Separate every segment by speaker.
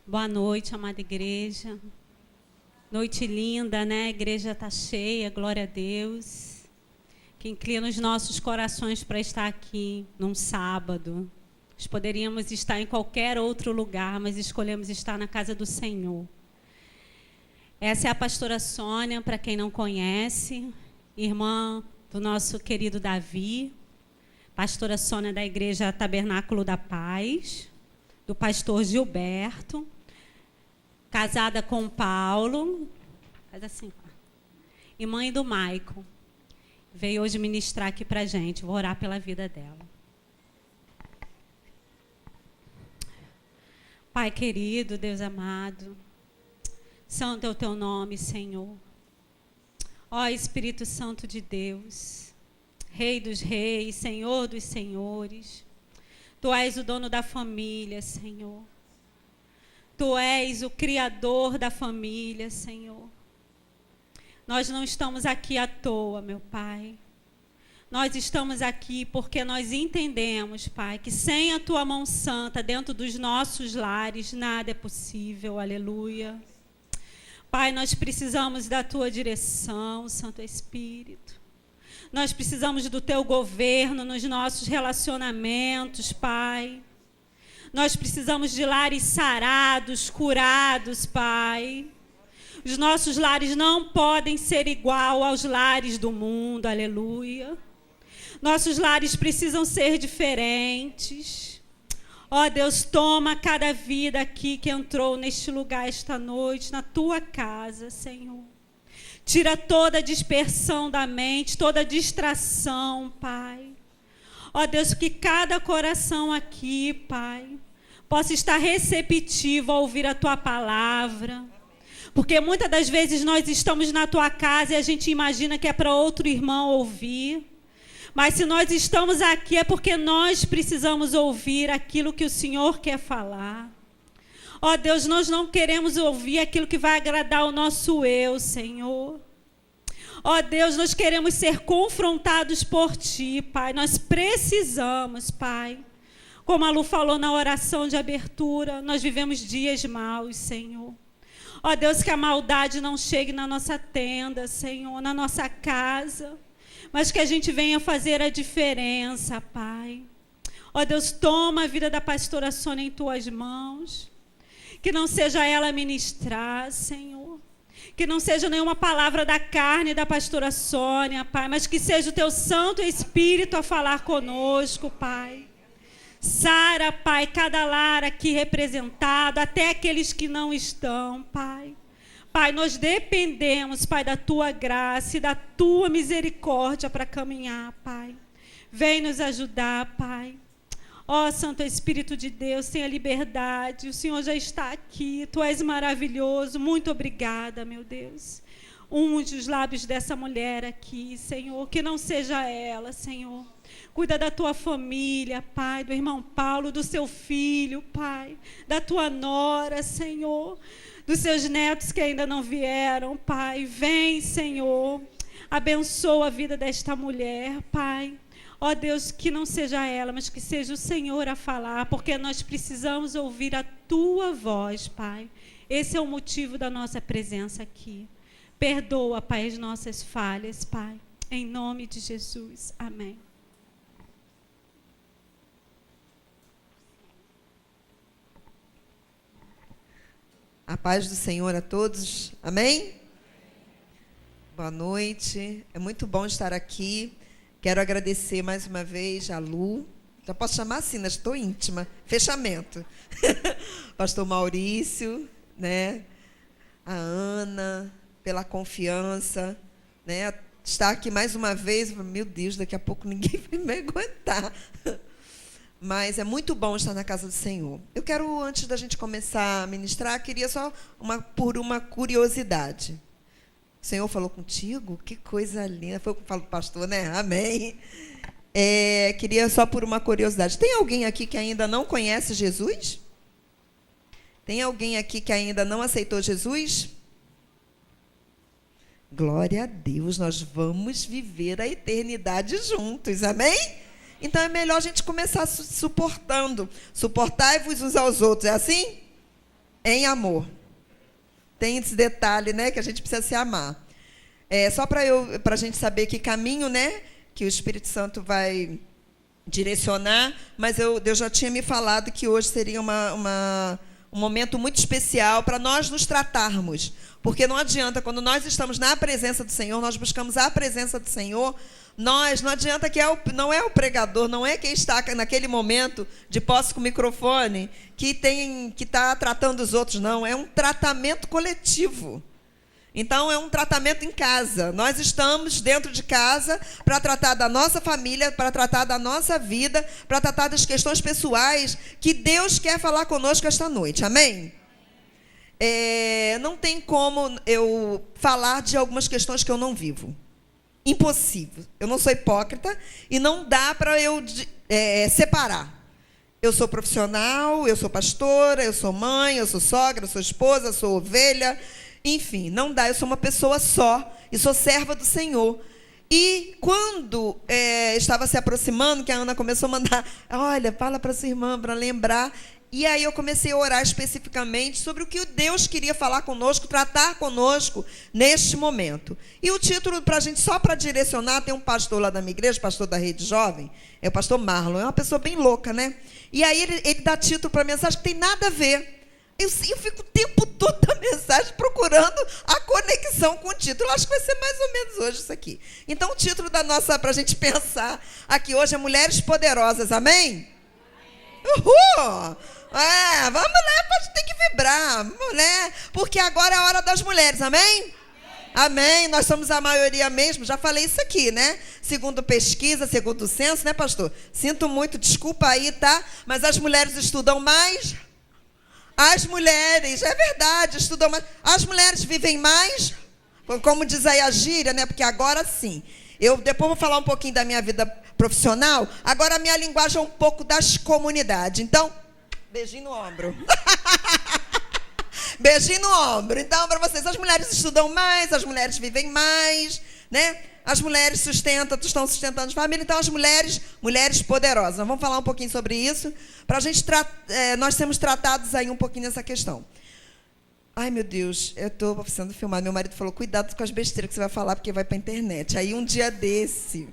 Speaker 1: Boa noite, amada igreja. Noite linda, né? A igreja está cheia, glória a Deus. Que inclina os nossos corações para estar aqui num sábado. Nós poderíamos estar em qualquer outro lugar, mas escolhemos estar na casa do Senhor. Essa é a pastora Sônia, para quem não conhece, irmã do nosso querido Davi, pastora Sônia da igreja Tabernáculo da Paz, do pastor Gilberto, casada com Paulo, faz assim, e mãe do Maicon. Veio hoje ministrar aqui para a gente, vou orar pela vida dela. Pai querido, Deus amado, santo é o teu nome, Senhor. Ó Espírito Santo de Deus, Rei dos reis, Senhor dos senhores, Tu és o dono da família, Senhor. Tu és o Criador da família, Senhor. Nós não estamos aqui à toa, meu Pai. Nós estamos aqui porque nós entendemos, Pai, que sem a Tua mão santa dentro dos nossos lares, nada é possível, aleluia. Pai, nós precisamos da Tua direção, Santo Espírito. Nós precisamos do Teu governo nos nossos relacionamentos, Pai. Nós precisamos de lares sarados, curados, Pai. Os nossos lares não podem ser igual aos lares do mundo, aleluia. Nossos lares precisam ser diferentes. Ó Deus, toma cada vida aqui que entrou neste lugar esta noite, na Tua casa, Senhor. Tira toda a dispersão da mente, toda a distração, Pai. Ó Deus, que cada coração aqui, Pai, possa estar receptivo a ouvir a Tua palavra. Porque muitas das vezes nós estamos na Tua casa e a gente imagina que é para outro irmão ouvir. Mas se nós estamos aqui é porque nós precisamos ouvir aquilo que o Senhor quer falar. Ó Deus, nós não queremos ouvir aquilo que vai agradar o nosso eu, Senhor. Ó Deus, nós queremos ser confrontados por Ti, Pai. Nós precisamos, Pai. Como a Lu falou na oração de abertura, nós vivemos dias maus, Senhor. Ó Deus, que a maldade não chegue na nossa tenda, Senhor, na nossa casa, mas que a gente venha fazer a diferença, Pai. Ó Deus, toma a vida da pastora Sônia em Tuas mãos. Que não seja ela ministrar, Senhor. Que não seja nenhuma palavra da carne da pastora Sônia, Pai, mas que seja o Teu Santo Espírito a falar conosco, Pai. Sara, Pai, cada lar aqui representado, até aqueles que não estão, Pai. Pai, nós dependemos, Pai, da Tua graça e da Tua misericórdia para caminhar, Pai. Vem nos ajudar, Pai. Ó Santo Espírito de Deus, tenha liberdade, o Senhor já está aqui, Tu és maravilhoso, muito obrigada, meu Deus. Unge os lábios dessa mulher aqui, Senhor, que não seja ela, Senhor. Cuida da Tua família, Pai, do irmão Paulo, do seu filho, Pai, da Tua nora, Senhor, dos seus netos que ainda não vieram, Pai. Vem, Senhor, abençoa a vida desta mulher, Pai. Ó Deus, que não seja ela, mas que seja o Senhor a falar, porque nós precisamos ouvir a Tua voz, Pai. Esse é o motivo da nossa presença aqui. Perdoa, Pai, as nossas falhas, Pai. Em nome de Jesus. Amém.
Speaker 2: A paz do Senhor a todos. Amém? Boa noite. É muito bom estar aqui. Quero agradecer mais uma vez a Lu. Já posso chamar assim, né? Estou íntima. Fechamento. Pastor Maurício, né? A Ana, pela confiança, né? Estar aqui mais uma vez. Meu Deus, daqui a pouco ninguém vai me aguentar. Mas é muito bom estar na casa do Senhor. Eu quero, antes da gente começar a ministrar, queria só por uma curiosidade. O Senhor falou contigo? Que coisa linda. Foi o que falou o pastor, né? Amém. Queria só por uma curiosidade. Tem alguém aqui que ainda não conhece Jesus? Tem alguém aqui que ainda não aceitou Jesus? Glória a Deus, nós vamos viver a eternidade juntos, amém? Então é melhor a gente começar suportando. Suportai-vos uns aos outros, é assim? em amor. Tem esse detalhe, né, que a gente precisa se amar. Só para a gente saber que caminho, né, que o Espírito Santo vai direcionar, mas Deus já tinha me falado que hoje seria um momento muito especial para nós nos tratarmos. Porque não adianta, quando nós estamos na presença do Senhor, nós buscamos a presença do Senhor, não adianta não é o pregador, não é quem está naquele momento de posse com o microfone que está tratando os outros, não. É um tratamento coletivo. Então, é um tratamento em casa. Nós estamos dentro de casa para tratar da nossa família, para tratar da nossa vida, para tratar das questões pessoais que Deus quer falar conosco esta noite. Amém? Não tem como eu falar de algumas questões que eu não vivo. Impossível. Eu não sou hipócrita e não dá para eu separar. Eu sou profissional, eu sou pastora, eu sou mãe, eu sou sogra, eu sou esposa, eu sou ovelha. Enfim, não dá. Eu sou uma pessoa só e sou serva do Senhor. E quando estava se aproximando, que a Ana começou a mandar, olha, fala para sua irmã, para lembrar. E aí eu comecei a orar especificamente sobre o que Deus queria falar conosco, tratar conosco neste momento. E o título, para a gente, só para direcionar, tem um pastor lá da minha igreja, pastor da Rede Jovem, é o pastor Marlon, é uma pessoa bem louca, né? E aí ele dá título para a mensagem que tem nada a ver. Eu fico o tempo todo da mensagem procurando a conexão com o título. Acho que vai ser mais ou menos hoje isso aqui. Então, o título da nossa, para a gente pensar aqui hoje é Mulheres Poderosas, amém? Uhul! Vamos lá, pode ter que vibrar, né? Porque agora é a hora das mulheres, amém? Amém, nós somos a maioria mesmo, já falei isso aqui, né? Segundo pesquisa, segundo o censo, né, pastor? Sinto muito, desculpa aí, tá? Mas as mulheres estudam mais. As mulheres, é verdade, estudam mais. As mulheres vivem mais, como diz aí a gíria, né? Porque agora sim. Eu depois vou falar um pouquinho da minha vida profissional. Agora a minha linguagem é um pouco das comunidades. Então, beijinho no ombro. Beijinho no ombro. Então, para vocês, as mulheres estudam mais, as mulheres vivem mais, né? As mulheres estão sustentando família. Então, as mulheres poderosas. Nós vamos falar um pouquinho sobre isso, para a gente nós sermos tratados aí um pouquinho nessa questão. Ai, meu Deus, eu estou sendo filmado. Meu marido falou, cuidado com as besteiras que você vai falar, porque vai para a internet. Aí, um dia desse,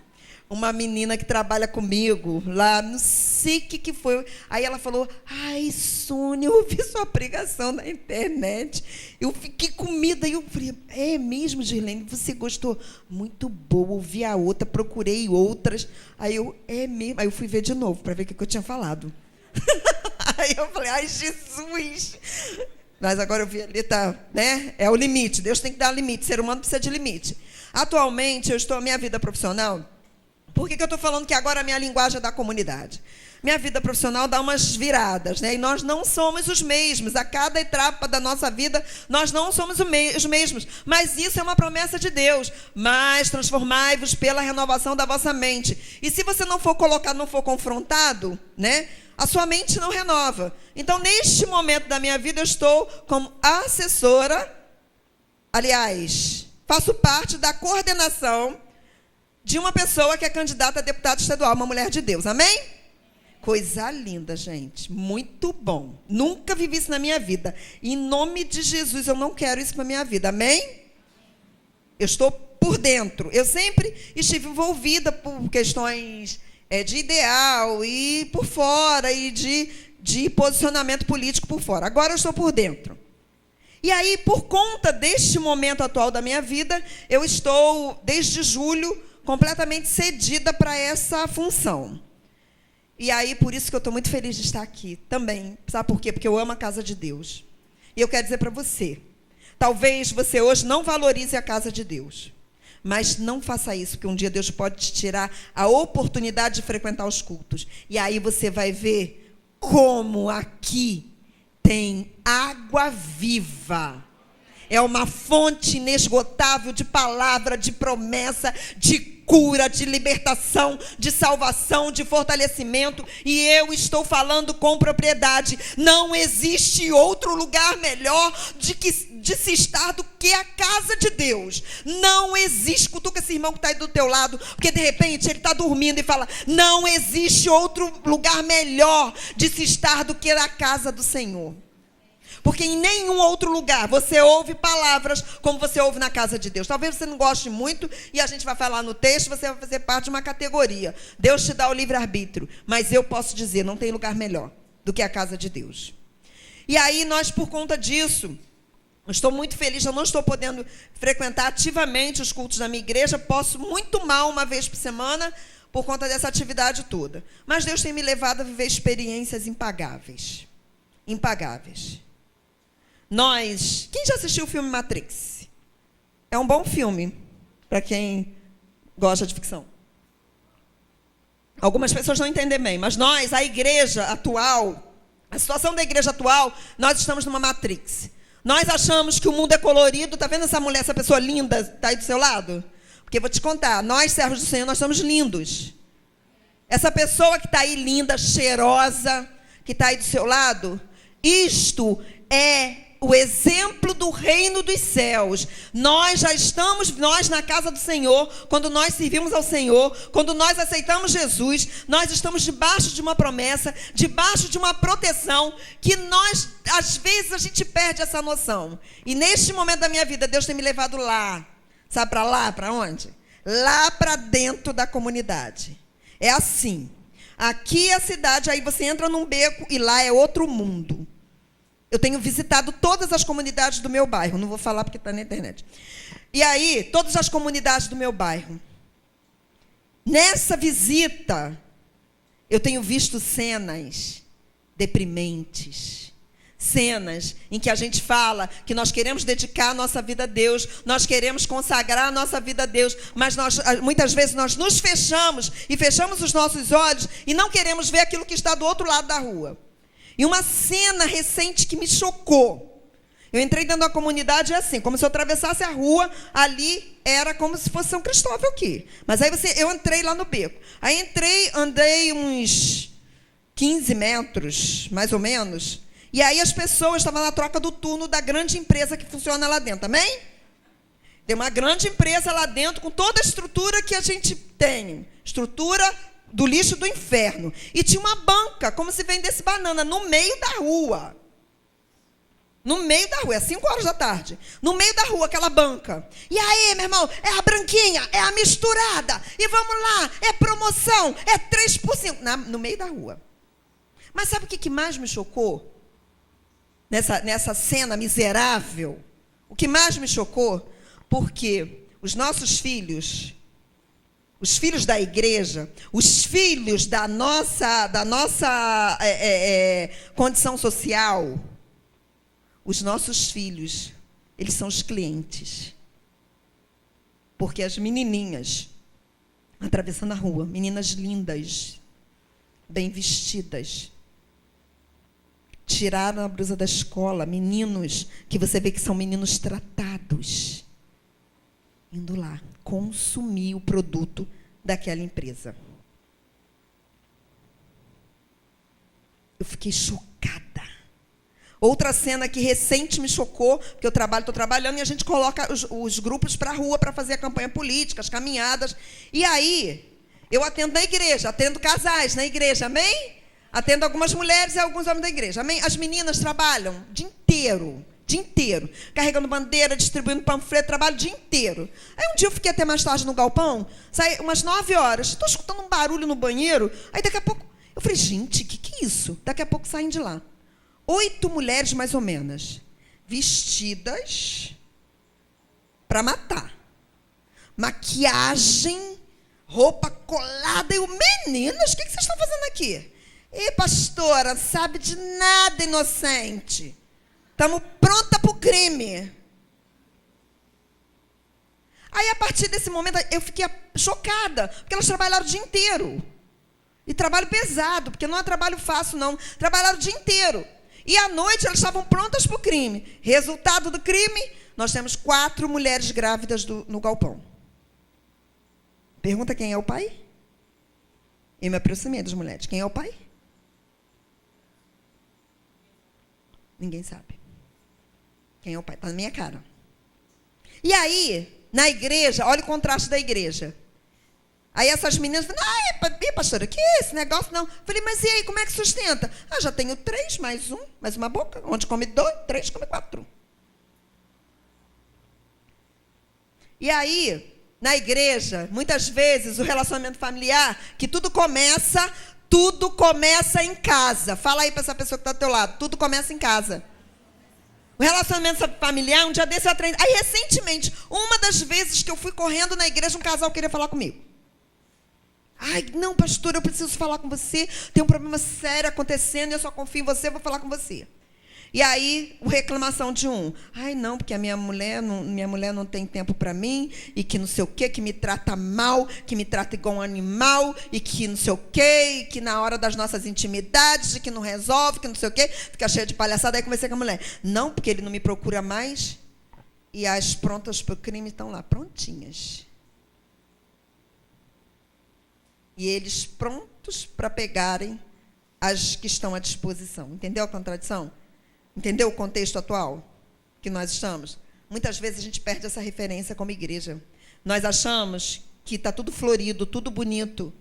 Speaker 2: uma menina que trabalha comigo, lá, não sei o que foi. Aí ela falou, ai, Sônia, eu ouvi sua pregação na internet. Eu fiquei com medo. Aí eu falei, é mesmo, Girlene? Você gostou? Muito boa, ouvi a outra, procurei outras. Aí é mesmo. Aí eu fui ver de novo, para ver o que eu tinha falado. Aí eu falei, ai, Jesus! Mas agora eu vi ali, tá, né? É o limite. Deus tem que dar limite. O ser humano precisa de limite. Atualmente, a minha vida profissional. Por que eu estou falando que agora a minha linguagem é da comunidade? Minha vida profissional dá umas viradas, né? E nós não somos os mesmos. A cada etapa da nossa vida, nós não somos os mesmos. Mas isso é uma promessa de Deus. Mas transformai-vos pela renovação da vossa mente. E se você não for colocado, não for confrontado, né? A sua mente não renova. Então, neste momento da minha vida, eu estou como assessora. Aliás, faço parte da coordenação de uma pessoa que é candidata a deputada estadual, uma mulher de Deus. Amém? Coisa linda, gente. Muito bom. Nunca vivi isso na minha vida. Em nome de Jesus, eu não quero isso para a minha vida. Amém? Eu estou por dentro. Eu sempre estive envolvida por questões de ideal e por fora, e de posicionamento político por fora. Agora eu estou por dentro. E aí, por conta deste momento atual da minha vida, eu estou, desde julho, completamente cedida para essa função. E aí, por isso que eu estou muito feliz de estar aqui também. Sabe por quê? Porque eu amo a casa de Deus. E eu quero dizer para você, talvez você hoje não valorize a casa de Deus. Mas não faça isso, porque um dia Deus pode te tirar a oportunidade de frequentar os cultos. E aí você vai ver como aqui tem água viva. É uma fonte inesgotável de palavra, de promessa, de cura, de libertação, de salvação, de fortalecimento. E eu estou falando com propriedade. Não existe outro lugar melhor de se estar do que a casa de Deus. Não existe. Cutuca esse irmão que está aí do teu lado, porque de repente ele está dormindo e fala, não existe outro lugar melhor de se estar do que a casa do Senhor. Porque em nenhum outro lugar você ouve palavras como você ouve na casa de Deus. Talvez você não goste muito, e a gente vai falar no texto, você vai fazer parte de uma categoria. Deus te dá o livre-arbítrio. Mas eu posso dizer, não tem lugar melhor do que a casa de Deus. E aí nós, por conta disso, eu estou muito feliz, eu não estou podendo frequentar ativamente os cultos da minha igreja, posso muito mal uma vez por semana, por conta dessa atividade toda. Mas Deus tem me levado a viver experiências impagáveis. Impagáveis. Quem já assistiu o filme Matrix? É um bom filme, para quem gosta de ficção. Algumas pessoas não entendem bem, mas nós, a igreja atual, a situação da igreja atual, nós estamos numa Matrix. Nós achamos que o mundo é colorido. Está vendo essa mulher, essa pessoa linda, está aí do seu lado? Porque vou te contar, nós, servos do Senhor, nós somos lindos. Essa pessoa que está aí linda, cheirosa, que está aí do seu lado, isto é o exemplo do reino dos céus. Nós já estamos, nós na casa do Senhor, quando nós servimos ao Senhor, quando nós aceitamos Jesus, nós estamos debaixo de uma promessa, debaixo de uma proteção, que nós, às vezes, a gente perde essa noção. E neste momento da minha vida, Deus tem me levado lá. Sabe para lá? Para onde? Lá para dentro da comunidade. É assim. Aqui é a cidade, aí você entra num beco e lá é outro mundo. Eu tenho visitado todas as comunidades do meu bairro. Não vou falar porque está na internet. E aí, todas as comunidades do meu bairro. Nessa visita, eu tenho visto cenas deprimentes. Cenas em que a gente fala que nós queremos dedicar a nossa vida a Deus, nós queremos consagrar a nossa vida a Deus, mas muitas vezes nós nos fechamos e fechamos os nossos olhos e não queremos ver aquilo que está do outro lado da rua. E uma cena recente que me chocou. Eu entrei dentro da comunidade, é assim, como se eu atravessasse a rua, ali era como se fosse São Cristóvão aqui. Mas aí eu entrei lá no beco. Aí andei uns 15 metros, mais ou menos, e aí as pessoas estavam na troca do turno da grande empresa que funciona lá dentro, amém? Tem uma grande empresa lá dentro, com toda a estrutura que a gente tem. Estrutura do lixo do inferno. E tinha uma banca, como se vendesse banana, no meio da rua. No meio da rua, é 5 horas da tarde. No meio da rua, aquela banca. E aí, meu irmão, é a branquinha, é a misturada. E vamos lá, é promoção, é 3%. No meio da rua. Mas sabe o que mais me chocou? Nessa cena miserável. O que mais me chocou? Porque os nossos filhos, os filhos da igreja, os filhos da nossa condição social, os nossos filhos, eles são os clientes. Porque as menininhas, atravessando a rua, meninas lindas, bem vestidas, tiraram a blusa da escola, meninos que você vê que são meninos tratados, indo lá consumir o produto daquela empresa. Eu fiquei chocada. Outra cena que recente me chocou, porque eu estou trabalhando e a gente coloca os grupos para a rua para fazer a campanha política, as caminhadas. E aí, eu atendo na igreja, atendo casais na igreja, amém? Atendo algumas mulheres e alguns homens da igreja, amém? As meninas trabalham o dia inteiro, carregando bandeira, distribuindo panfleto, trabalho o dia inteiro. Aí um dia eu fiquei até mais tarde no galpão, saí umas 9 horas, estou escutando um barulho no banheiro, aí daqui a pouco, eu falei, gente, que é isso? Daqui a pouco saem de lá. 8 mulheres, mais ou menos, vestidas para matar. Maquiagem, roupa colada. E eu, meninas, o que vocês estão fazendo aqui? Ei, pastora, sabe de nada, inocente. Estamos pronta para o crime. Aí, a partir desse momento, eu fiquei chocada, porque elas trabalharam o dia inteiro. E trabalho pesado, porque não é trabalho fácil, não. Trabalharam o dia inteiro. E à noite elas estavam prontas para o crime. Resultado do crime, nós temos 4 mulheres grávidas no galpão. Pergunta quem é o pai? Eu me aproximei das mulheres. Quem é o pai? Ninguém sabe. Quem é o pai? Está na minha cara. E aí, na igreja, olha o contraste da igreja. Aí essas meninas falam, pastora, que é esse negócio? Não. Falei, mas e aí, como é que sustenta? Já tenho 3, mais uma boca. Onde come 2, 3, come 4. E aí, na igreja, muitas vezes, o relacionamento familiar, que tudo começa em casa. Fala aí para essa pessoa que está do teu lado. Tudo começa em casa. O relacionamento familiar, um dia desse eu aprendi. Aí, recentemente, uma das vezes que eu fui correndo na igreja, um casal queria falar comigo. Ai, não, pastor, eu preciso falar com você. Tem um problema sério acontecendo e eu só confio em você, eu vou falar com você. E aí, reclamação de um. Ai, não, porque a minha mulher não tem tempo para mim, e que não sei o quê, que me trata mal, que me trata igual um animal, e que não sei o quê, e que na hora das nossas intimidades, que não resolve, que não sei o quê, fica cheia de palhaçada. Aí comecei com a mulher. Não, porque ele não me procura mais, e as prontas para o crime estão lá, prontinhas. E eles prontos para pegarem as que estão à disposição. Entendeu a contradição? Entendeu o contexto atual que nós estamos? Muitas vezes a gente perde essa referência como igreja. Nós achamos que está tudo florido, tudo bonito.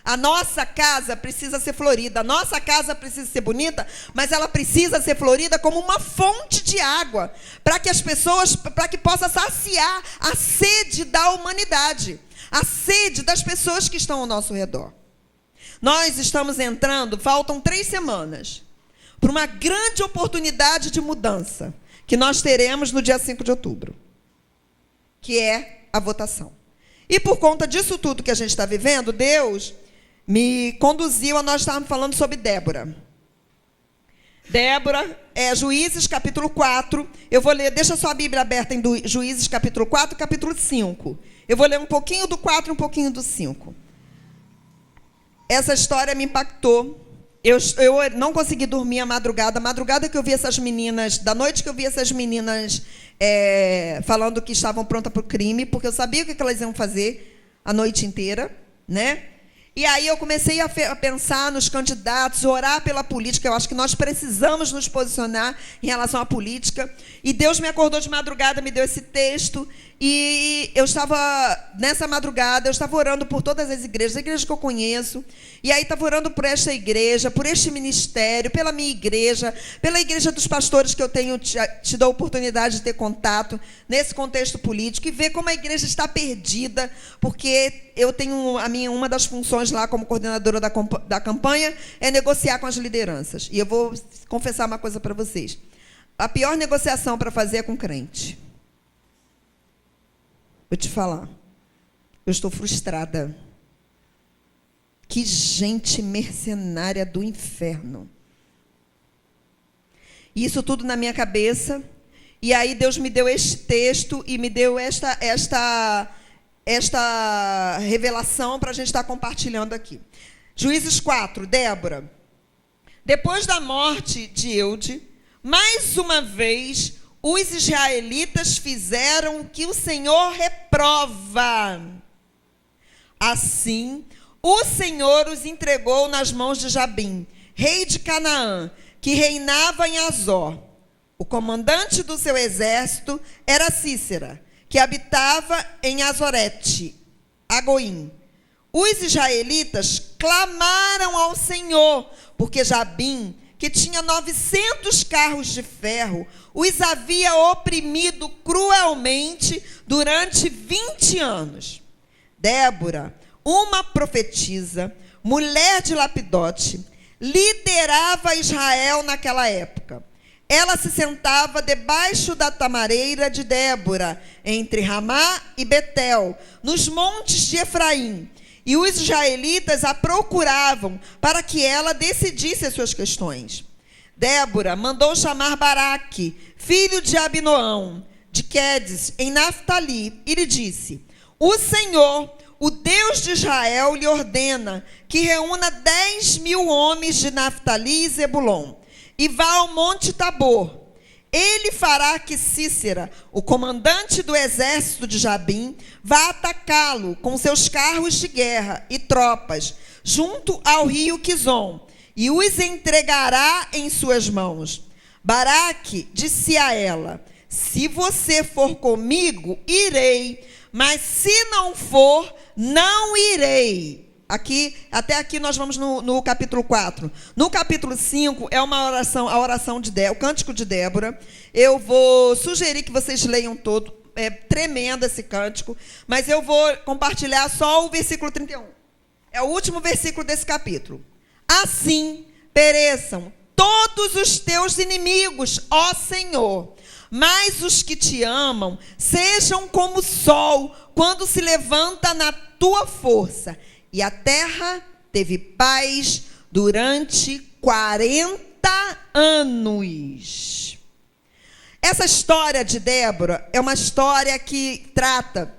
Speaker 2: A nossa casa precisa ser florida, a nossa casa precisa ser bonita, mas ela precisa ser florida como uma fonte de água, para que as pessoas, para que possa saciar a sede da humanidade, a sede das pessoas que estão ao nosso redor. Nós estamos entrando, faltam 3 semanas, por uma grande oportunidade de mudança que nós teremos no dia 5 de outubro, que é a votação. E por conta disso tudo que a gente está vivendo, Deus me conduziu a nós estarmos falando sobre Débora. Débora é Juízes capítulo 4. Eu vou ler, deixa sua Bíblia aberta em Juízes capítulo 4, capítulo 5. Eu vou ler um pouquinho do 4 e um pouquinho do 5. Essa história me impactou. Eu não consegui dormir a madrugada que eu vi essas meninas, da noite que eu vi essas meninas falando que estavam prontas para o crime, porque eu sabia o que elas iam fazer a noite inteira, né? E aí eu comecei a pensar nos candidatos, orar pela política. Eu acho que nós precisamos nos posicionar em relação à política. E Deus me acordou de madrugada, me deu esse texto. E eu estava, nessa madrugada, eu estava orando por todas as igrejas que eu conheço. E aí estava orando por esta igreja, por este ministério, pela minha igreja, pela igreja dos pastores que eu tenho tido a oportunidade de ter contato nesse contexto político. E ver como a igreja está perdida, porque eu tenho uma das funções lá como coordenadora da campanha é negociar com as lideranças. E eu vou confessar uma coisa para vocês. A pior negociação para fazer é com crente. Vou te falar. Eu estou frustrada. Que gente mercenária do inferno. E isso tudo na minha cabeça. E aí Deus me deu este texto e me deu esta revelação para a gente estar compartilhando aqui. Juízes 4, Débora. Depois da morte de Eude, mais uma vez, os israelitas fizeram o que o Senhor reprova. Assim, o Senhor os entregou nas mãos de Jabim, rei de Canaã, que reinava em Azor. O comandante do seu exército era Cícera, que habitava em Azorete, Agoim. Os israelitas clamaram ao Senhor, porque Jabim, que tinha 900 carros de ferro, os havia oprimido cruelmente durante 20 anos. Débora, uma profetisa, mulher de Lapidote, liderava Israel naquela época. Ela se sentava debaixo da tamareira de Débora, entre Ramá e Betel, nos montes de Efraim. E os israelitas a procuravam para que ela decidisse as suas questões. Débora mandou chamar Baraque, filho de Abinoão, de Quedes, em Naftali, e lhe disse: o Senhor, o Deus de Israel, lhe ordena que reúna 10.000 homens de Naftali e Zebulon, e vá ao monte Tabor. Ele fará que Cícera, o comandante do exército de Jabim, vá atacá-lo com seus carros de guerra e tropas, junto ao rio Quizon, e os entregará em suas mãos. Baraque disse a ela: se você for comigo, irei, mas se não for, não irei. Até aqui nós vamos no capítulo 4. No capítulo 5 é uma oração, a oração de Débora, o cântico de Débora. Eu vou sugerir que vocês leiam todo. É tremendo esse cântico, mas eu vou compartilhar só o versículo 31. É o último versículo desse capítulo. Assim pereçam todos os teus inimigos, ó Senhor, mas os que te amam sejam como o sol quando se levanta na tua força. E a terra teve paz durante 40 anos. Essa história de Débora é uma história que trata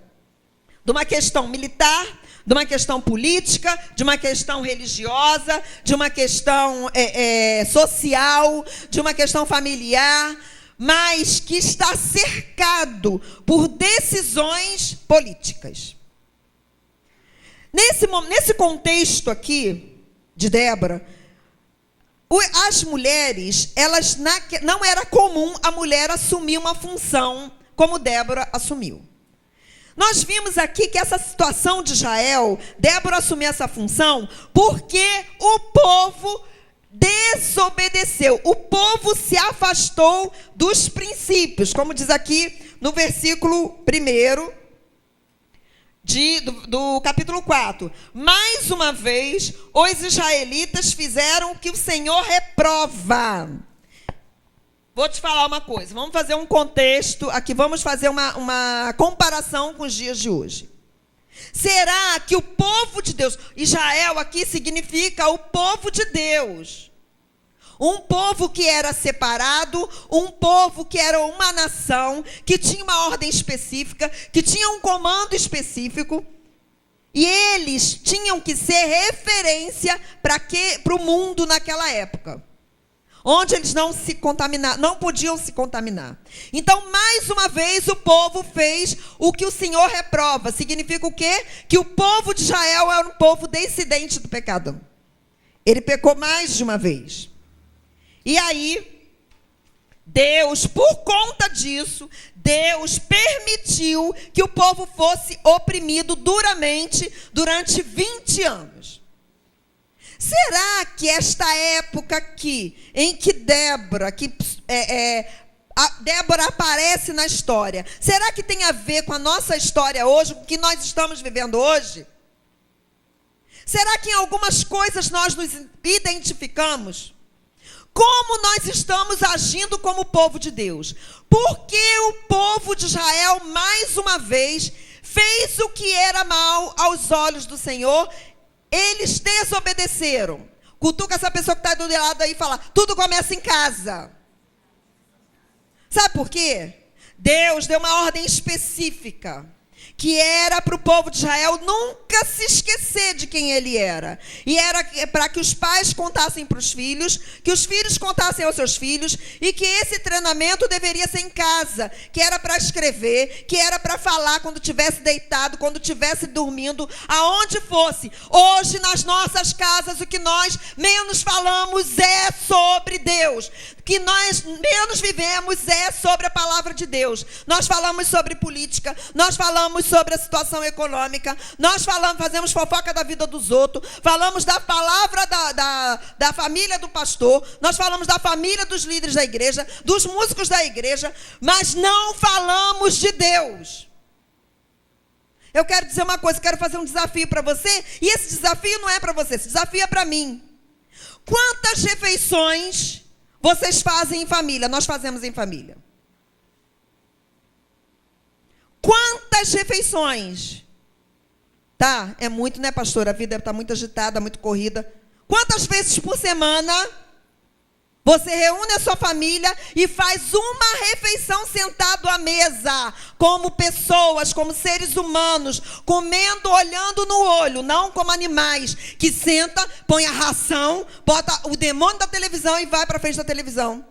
Speaker 2: de uma questão militar, de uma questão política, de uma questão religiosa, de uma questão social, de uma questão familiar, mas que está cercado por decisões políticas. Nesse contexto aqui de Débora, as mulheres, não era comum a mulher assumir uma função como Débora assumiu. Nós vimos aqui que essa situação de Israel, Débora assumiu essa função porque o povo desobedeceu. O povo se afastou dos princípios, como diz aqui no versículo 1 do capítulo 4. Mais uma vez, os israelitas fizeram o que o Senhor reprova. Vou te falar uma coisa, vamos fazer um contexto aqui, vamos fazer uma comparação com os dias de hoje. Será que o povo de Deus, Israel aqui significa o povo de Deus, um povo que era separado, um povo que era uma nação, que tinha uma ordem específica, que tinha um comando específico, e eles tinham que ser referência para o mundo naquela época, onde eles não podiam se contaminar. Então, mais uma vez, o povo fez o que o Senhor reprova. Significa o quê? Que o povo de Israel era um povo descendente do pecado. Ele pecou mais de uma vez. E aí, Deus, por conta disso, Deus permitiu que o povo fosse oprimido duramente durante 20 anos. Será que esta época aqui, em que Débora aparece na história, será que tem a ver com a nossa história hoje, com o que nós estamos vivendo hoje? Será que em algumas coisas nós nos identificamos? Como nós estamos agindo como povo de Deus? Porque o povo de Israel, mais uma vez, fez o que era mal aos olhos do Senhor. Eles desobedeceram. Cutuca essa pessoa que está do lado aí e fala, tudo começa em casa. Sabe por quê? Deus deu uma ordem específica, que era para o povo de Israel nunca se esquecer de quem ele era. E era para que os pais contassem para os filhos, que os filhos contassem aos seus filhos, e que esse treinamento deveria ser em casa, que era para escrever, que era para falar quando estivesse deitado, quando estivesse dormindo, aonde fosse. Hoje, nas nossas casas, o que nós menos falamos é sobre Deus. O que nós menos vivemos é sobre a palavra de Deus. Nós falamos sobre política, nós falamos sobre a situação econômica, nós fazemos fofoca da vida dos outros, falamos da palavra da família do pastor, nós falamos da família dos líderes da igreja, dos músicos da igreja, mas não falamos de Deus. Eu quero dizer uma coisa, quero fazer um desafio para você, e esse desafio não é para você, esse desafio é para mim. Quantas refeições vocês fazem em família? Nós fazemos em família. Quantas refeições? Tá, é muito, né, pastor? A vida está muito agitada, muito corrida. Quantas vezes por semana você reúne a sua família e faz uma refeição sentado à mesa, como pessoas, como seres humanos, comendo, olhando no olho, não como animais, que senta, põe a ração, bota o demônio da televisão e vai para frente da televisão.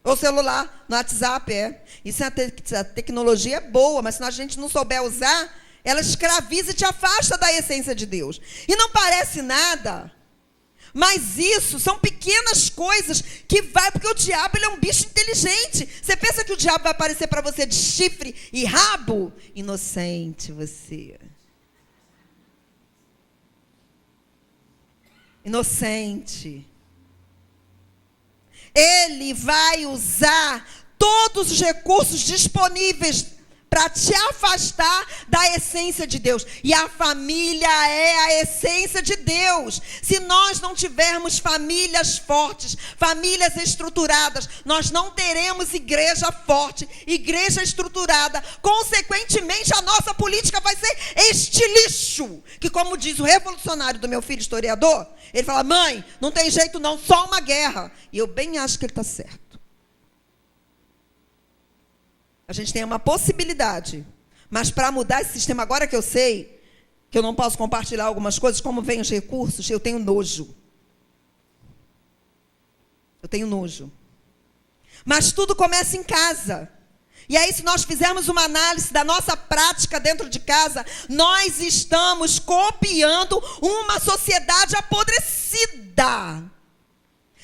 Speaker 2: O celular, no WhatsApp, Isso a tecnologia é boa, mas se a gente não souber usar, ela escraviza e te afasta da essência de Deus. E não parece nada, mas isso são pequenas coisas que vai, porque o diabo ele é um bicho inteligente. Você pensa que o diabo vai aparecer para você de chifre e rabo? Inocente você. inocente. Ele vai usar todos os recursos disponíveis para te afastar da essência de Deus. E a família é a essência de Deus. Se nós não tivermos famílias fortes, famílias estruturadas, nós não teremos igreja forte, igreja estruturada. Consequentemente, a nossa política vai ser este lixo. Que, como diz o revolucionário do meu filho historiador, ele fala: mãe, não tem jeito não, só uma guerra. E eu bem acho que ele está certo. A gente tem uma possibilidade, mas para mudar esse sistema, agora que eu sei que eu não posso compartilhar algumas coisas, como vem os recursos, eu tenho nojo. Eu tenho nojo. Mas tudo começa em casa. E aí, se nós fizermos uma análise da nossa prática dentro de casa, nós estamos copiando uma sociedade apodrecida.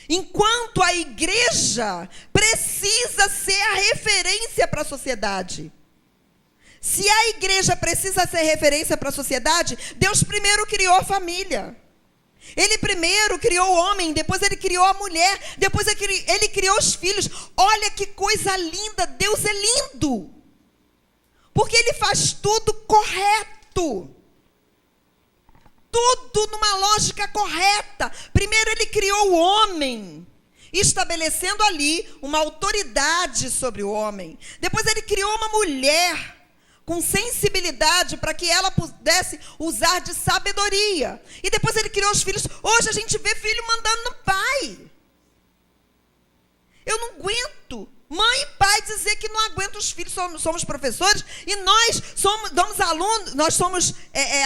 Speaker 2: Enquanto a igreja precisa ser a referência para a sociedade. Se a igreja precisa ser referência para a sociedade, Deus primeiro criou a família. Ele primeiro criou o homem, depois ele criou a mulher, depois ele criou os filhos. Olha que coisa linda, Deus é lindo. Porque ele faz tudo correto. Tudo numa lógica correta. Primeiro ele criou o homem, estabelecendo ali uma autoridade sobre o homem. Depois ele criou uma mulher com sensibilidade para que ela pudesse usar de sabedoria. E depois ele criou os filhos. Hoje a gente vê filho mandando no pai. Eu não aguento. Mãe e pai dizer que não aguenta os filhos, somos professores, e nós damos alunos, nós somos,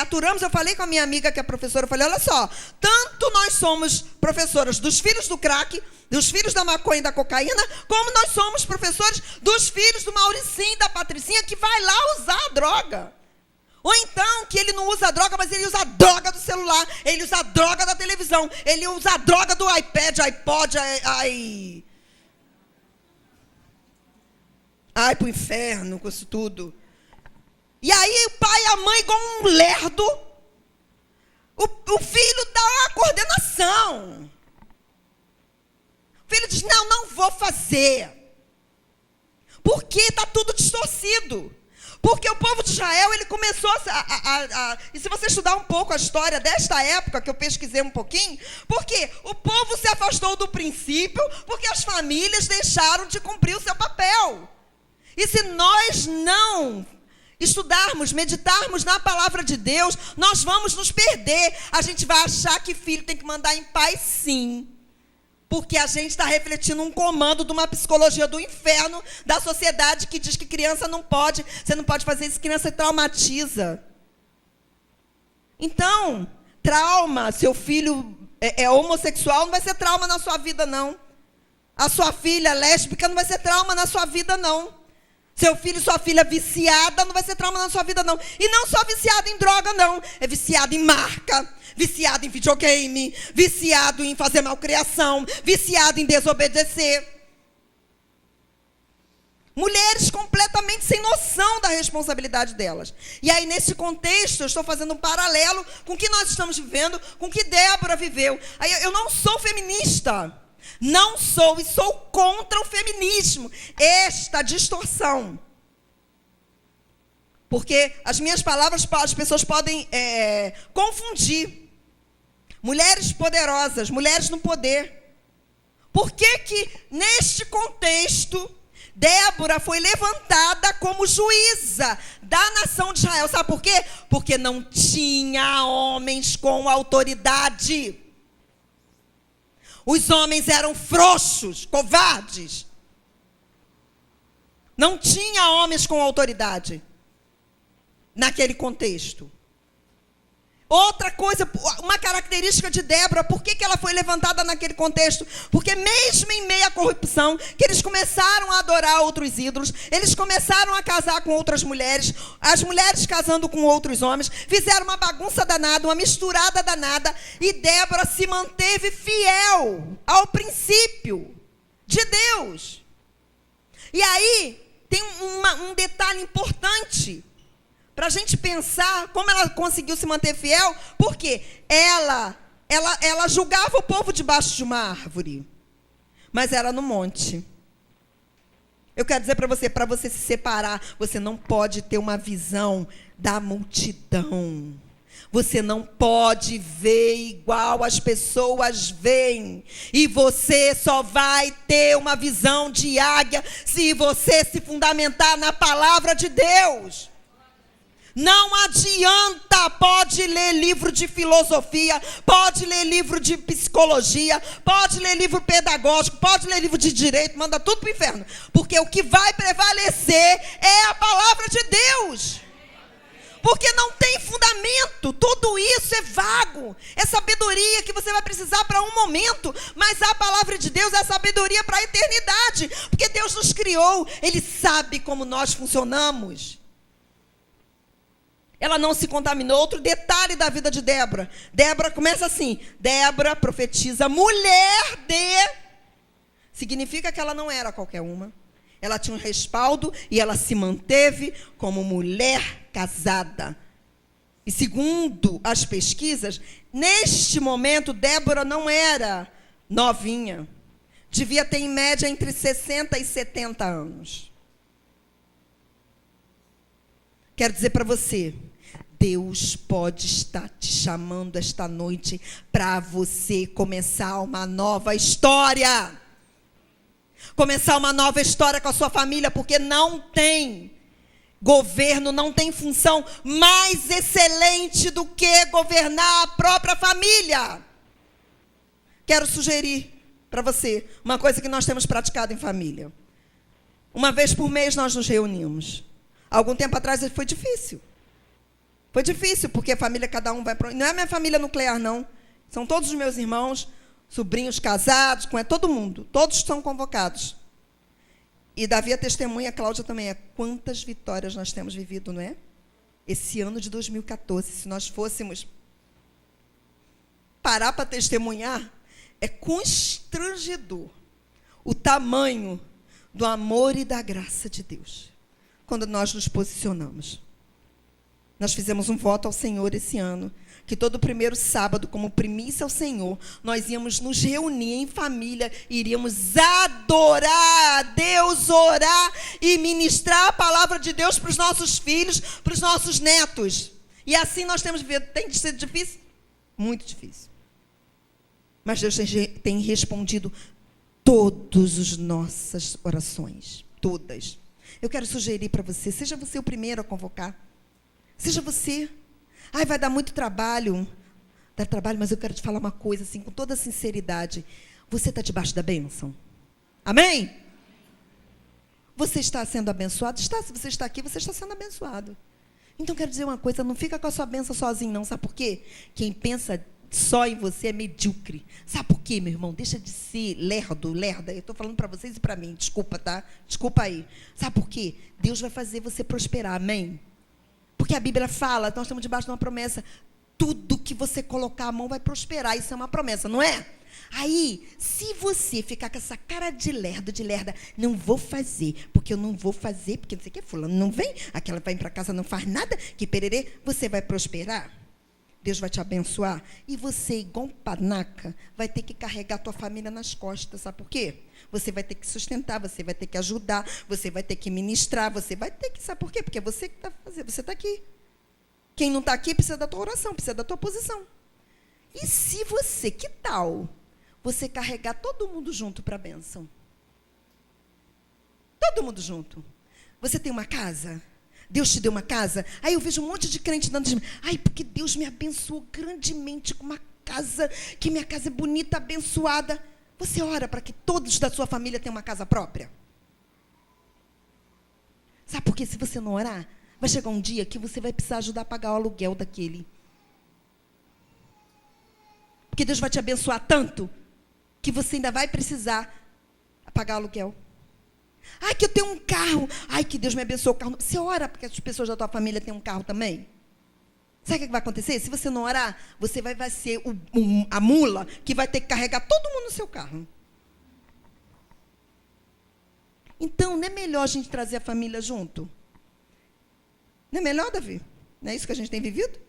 Speaker 2: aturamos. Eu falei com a minha amiga que é professora, eu falei: olha só, tanto nós somos professoras dos filhos do crack, dos filhos da maconha e da cocaína, como nós somos professores dos filhos do Mauricinho e da Patricinha, que vai lá usar a droga. Ou então, que ele não usa a droga, mas ele usa a droga do celular, ele usa a droga da televisão, ele usa a droga do iPad, iPod, Ai, pro inferno com isso tudo. E aí o pai e a mãe, igual um lerdo, o filho dá a coordenação. O filho diz: não vou fazer. Porque está tudo distorcido. Porque o povo de Israel, ele começou e se você estudar um pouco a história desta época, que eu pesquisei um pouquinho, porque o povo se afastou do princípio, porque as famílias deixaram de cumprir o seu papel. E se nós não estudarmos, meditarmos na palavra de Deus, nós vamos nos perder. A gente vai achar que filho tem que mandar em paz, sim. Porque a gente está refletindo um comando de uma psicologia do inferno, da sociedade, que diz que criança não pode, você não pode fazer isso, criança traumatiza. Então, trauma, seu filho é homossexual, não vai ser trauma na sua vida, não. A sua filha lésbica não vai ser trauma na sua vida, não. Seu filho e sua filha viciada não vai ser trauma na sua vida, não. E não só viciado em droga, não. É viciado em marca, viciado em videogame, viciado em fazer malcriação, viciado em desobedecer. Mulheres completamente sem noção da responsabilidade delas. E aí, nesse contexto, eu estou fazendo um paralelo com o que nós estamos vivendo, com o que Débora viveu. Aí, eu não sou feminista. Não sou, e sou contra o feminismo. Esta distorção. Porque as minhas palavras, as pessoas podem confundir. Mulheres poderosas, mulheres no poder. Por que neste contexto, Débora foi levantada como juíza da nação de Israel? Sabe por quê? Porque não tinha homens com autoridade. Os homens eram frouxos, covardes. Não tinha homens com autoridade naquele contexto. Outra coisa, uma característica de Débora, por que ela foi levantada naquele contexto? Porque mesmo em meio à corrupção, que eles começaram a adorar outros ídolos, eles começaram a casar com outras mulheres, as mulheres casando com outros homens, fizeram uma bagunça danada, uma misturada danada, e Débora se manteve fiel ao princípio de Deus. E aí, tem um detalhe importante para a gente pensar como ela conseguiu se manter fiel, porque ela ela julgava o povo debaixo de uma árvore, mas era no monte. Eu quero dizer para você se separar, você não pode ter uma visão da multidão. Você não pode ver igual as pessoas veem. E você só vai ter uma visão de águia se você se fundamentar na palavra de Deus. Não adianta, pode ler livro de filosofia, pode ler livro de psicologia, pode ler livro pedagógico, pode ler livro de direito, manda tudo para o inferno. Porque o que vai prevalecer é a palavra de Deus. Porque não tem fundamento, tudo isso é vago, é sabedoria que você vai precisar para um momento, mas a palavra de Deus é sabedoria para a eternidade, porque Deus nos criou, Ele sabe como nós funcionamos. Ela não se contaminou. Outro detalhe da vida de Débora. Débora começa assim, Débora profetiza mulher de... Significa que ela não era qualquer uma. Ela tinha um respaldo e ela se manteve como mulher casada. E segundo as pesquisas, neste momento, Débora não era novinha. Devia ter, em média, entre 60 e 70 anos. Quero dizer para você, Deus pode estar te chamando esta noite para você começar uma nova história. Começar uma nova história com a sua família, porque não tem governo, não tem função mais excelente do que governar a própria família. Quero sugerir para você uma coisa que nós temos praticado em família. Uma vez por mês nós nos reunimos. Algum tempo atrás foi difícil. Foi difícil, porque a família, cada um vai para... Não é minha família nuclear, não. São todos os meus irmãos, sobrinhos casados, todo mundo. Todos são convocados. E Davi é testemunha, a Cláudia também é. Quantas vitórias nós temos vivido, não é? Esse ano de 2014, se nós fôssemos parar para testemunhar, é constrangedor o tamanho do amor e da graça de Deus. Quando nós nos posicionamos. Nós fizemos um voto ao Senhor esse ano, que todo primeiro sábado, como primícia ao Senhor, nós íamos nos reunir em família, iríamos adorar a Deus, orar e ministrar a palavra de Deus para os nossos filhos, para os nossos netos. E assim nós temos vivido. Tem sido difícil? Muito difícil. Mas Deus tem respondido todas as nossas orações, todas. Eu quero sugerir para você, seja você o primeiro a convocar. Seja você. Ai, vai dar muito trabalho. Dá trabalho, mas eu quero te falar uma coisa, assim, com toda sinceridade. Você está debaixo da bênção? Amém? Você está sendo abençoado? Está. Se você está aqui, você está sendo abençoado. Então, quero dizer uma coisa, não fica com a sua bênção sozinho, não. Sabe por quê? Quem pensa só em você é medíocre. Sabe por quê, meu irmão? Deixa de ser lerda. Eu estou falando para vocês e para mim. Desculpa, tá? Desculpa aí. Sabe por quê? Deus vai fazer você prosperar. Amém? Porque a Bíblia fala, nós estamos debaixo de uma promessa. Tudo que você colocar a mão vai prosperar. Isso é uma promessa, não é? Aí, se você ficar com essa cara de lerda, não vou fazer, porque eu não vou fazer, porque não sei o que, fulano não vem, aquela vai para casa, não faz nada, que pererê, você vai prosperar. Deus vai te abençoar. E você, igual um panaca, vai ter que carregar a tua família nas costas. Sabe por quê? Você vai ter que sustentar, você vai ter que ajudar, você vai ter que ministrar, você vai ter que... Sabe por quê? Porque é você que está fazendo, você está aqui. Quem não está aqui precisa da tua oração, precisa da tua posição. E se você, que tal você carregar todo mundo junto para a bênção? Todo mundo junto. Você tem uma casa? Deus te deu uma casa? Aí eu vejo um monte de crente dando de... Ai, porque Deus me abençoou grandemente com uma casa, que minha casa é bonita, abençoada. Você ora para que todos da sua família tenham uma casa própria? Sabe por quê? Se você não orar, vai chegar um dia que você vai precisar ajudar a pagar o aluguel daquele. Porque Deus vai te abençoar tanto que você ainda vai precisar pagar o aluguel. Ai, que eu tenho um carro. Ai, que Deus me abençoe o carro. Você ora porque as pessoas da tua família têm um carro também? Sabe o que vai acontecer? Se você não orar, você vai ser a mula que vai ter que carregar todo mundo no seu carro. Então, não é melhor a gente trazer a família junto? Não é melhor, Davi? Não é isso que a gente tem vivido?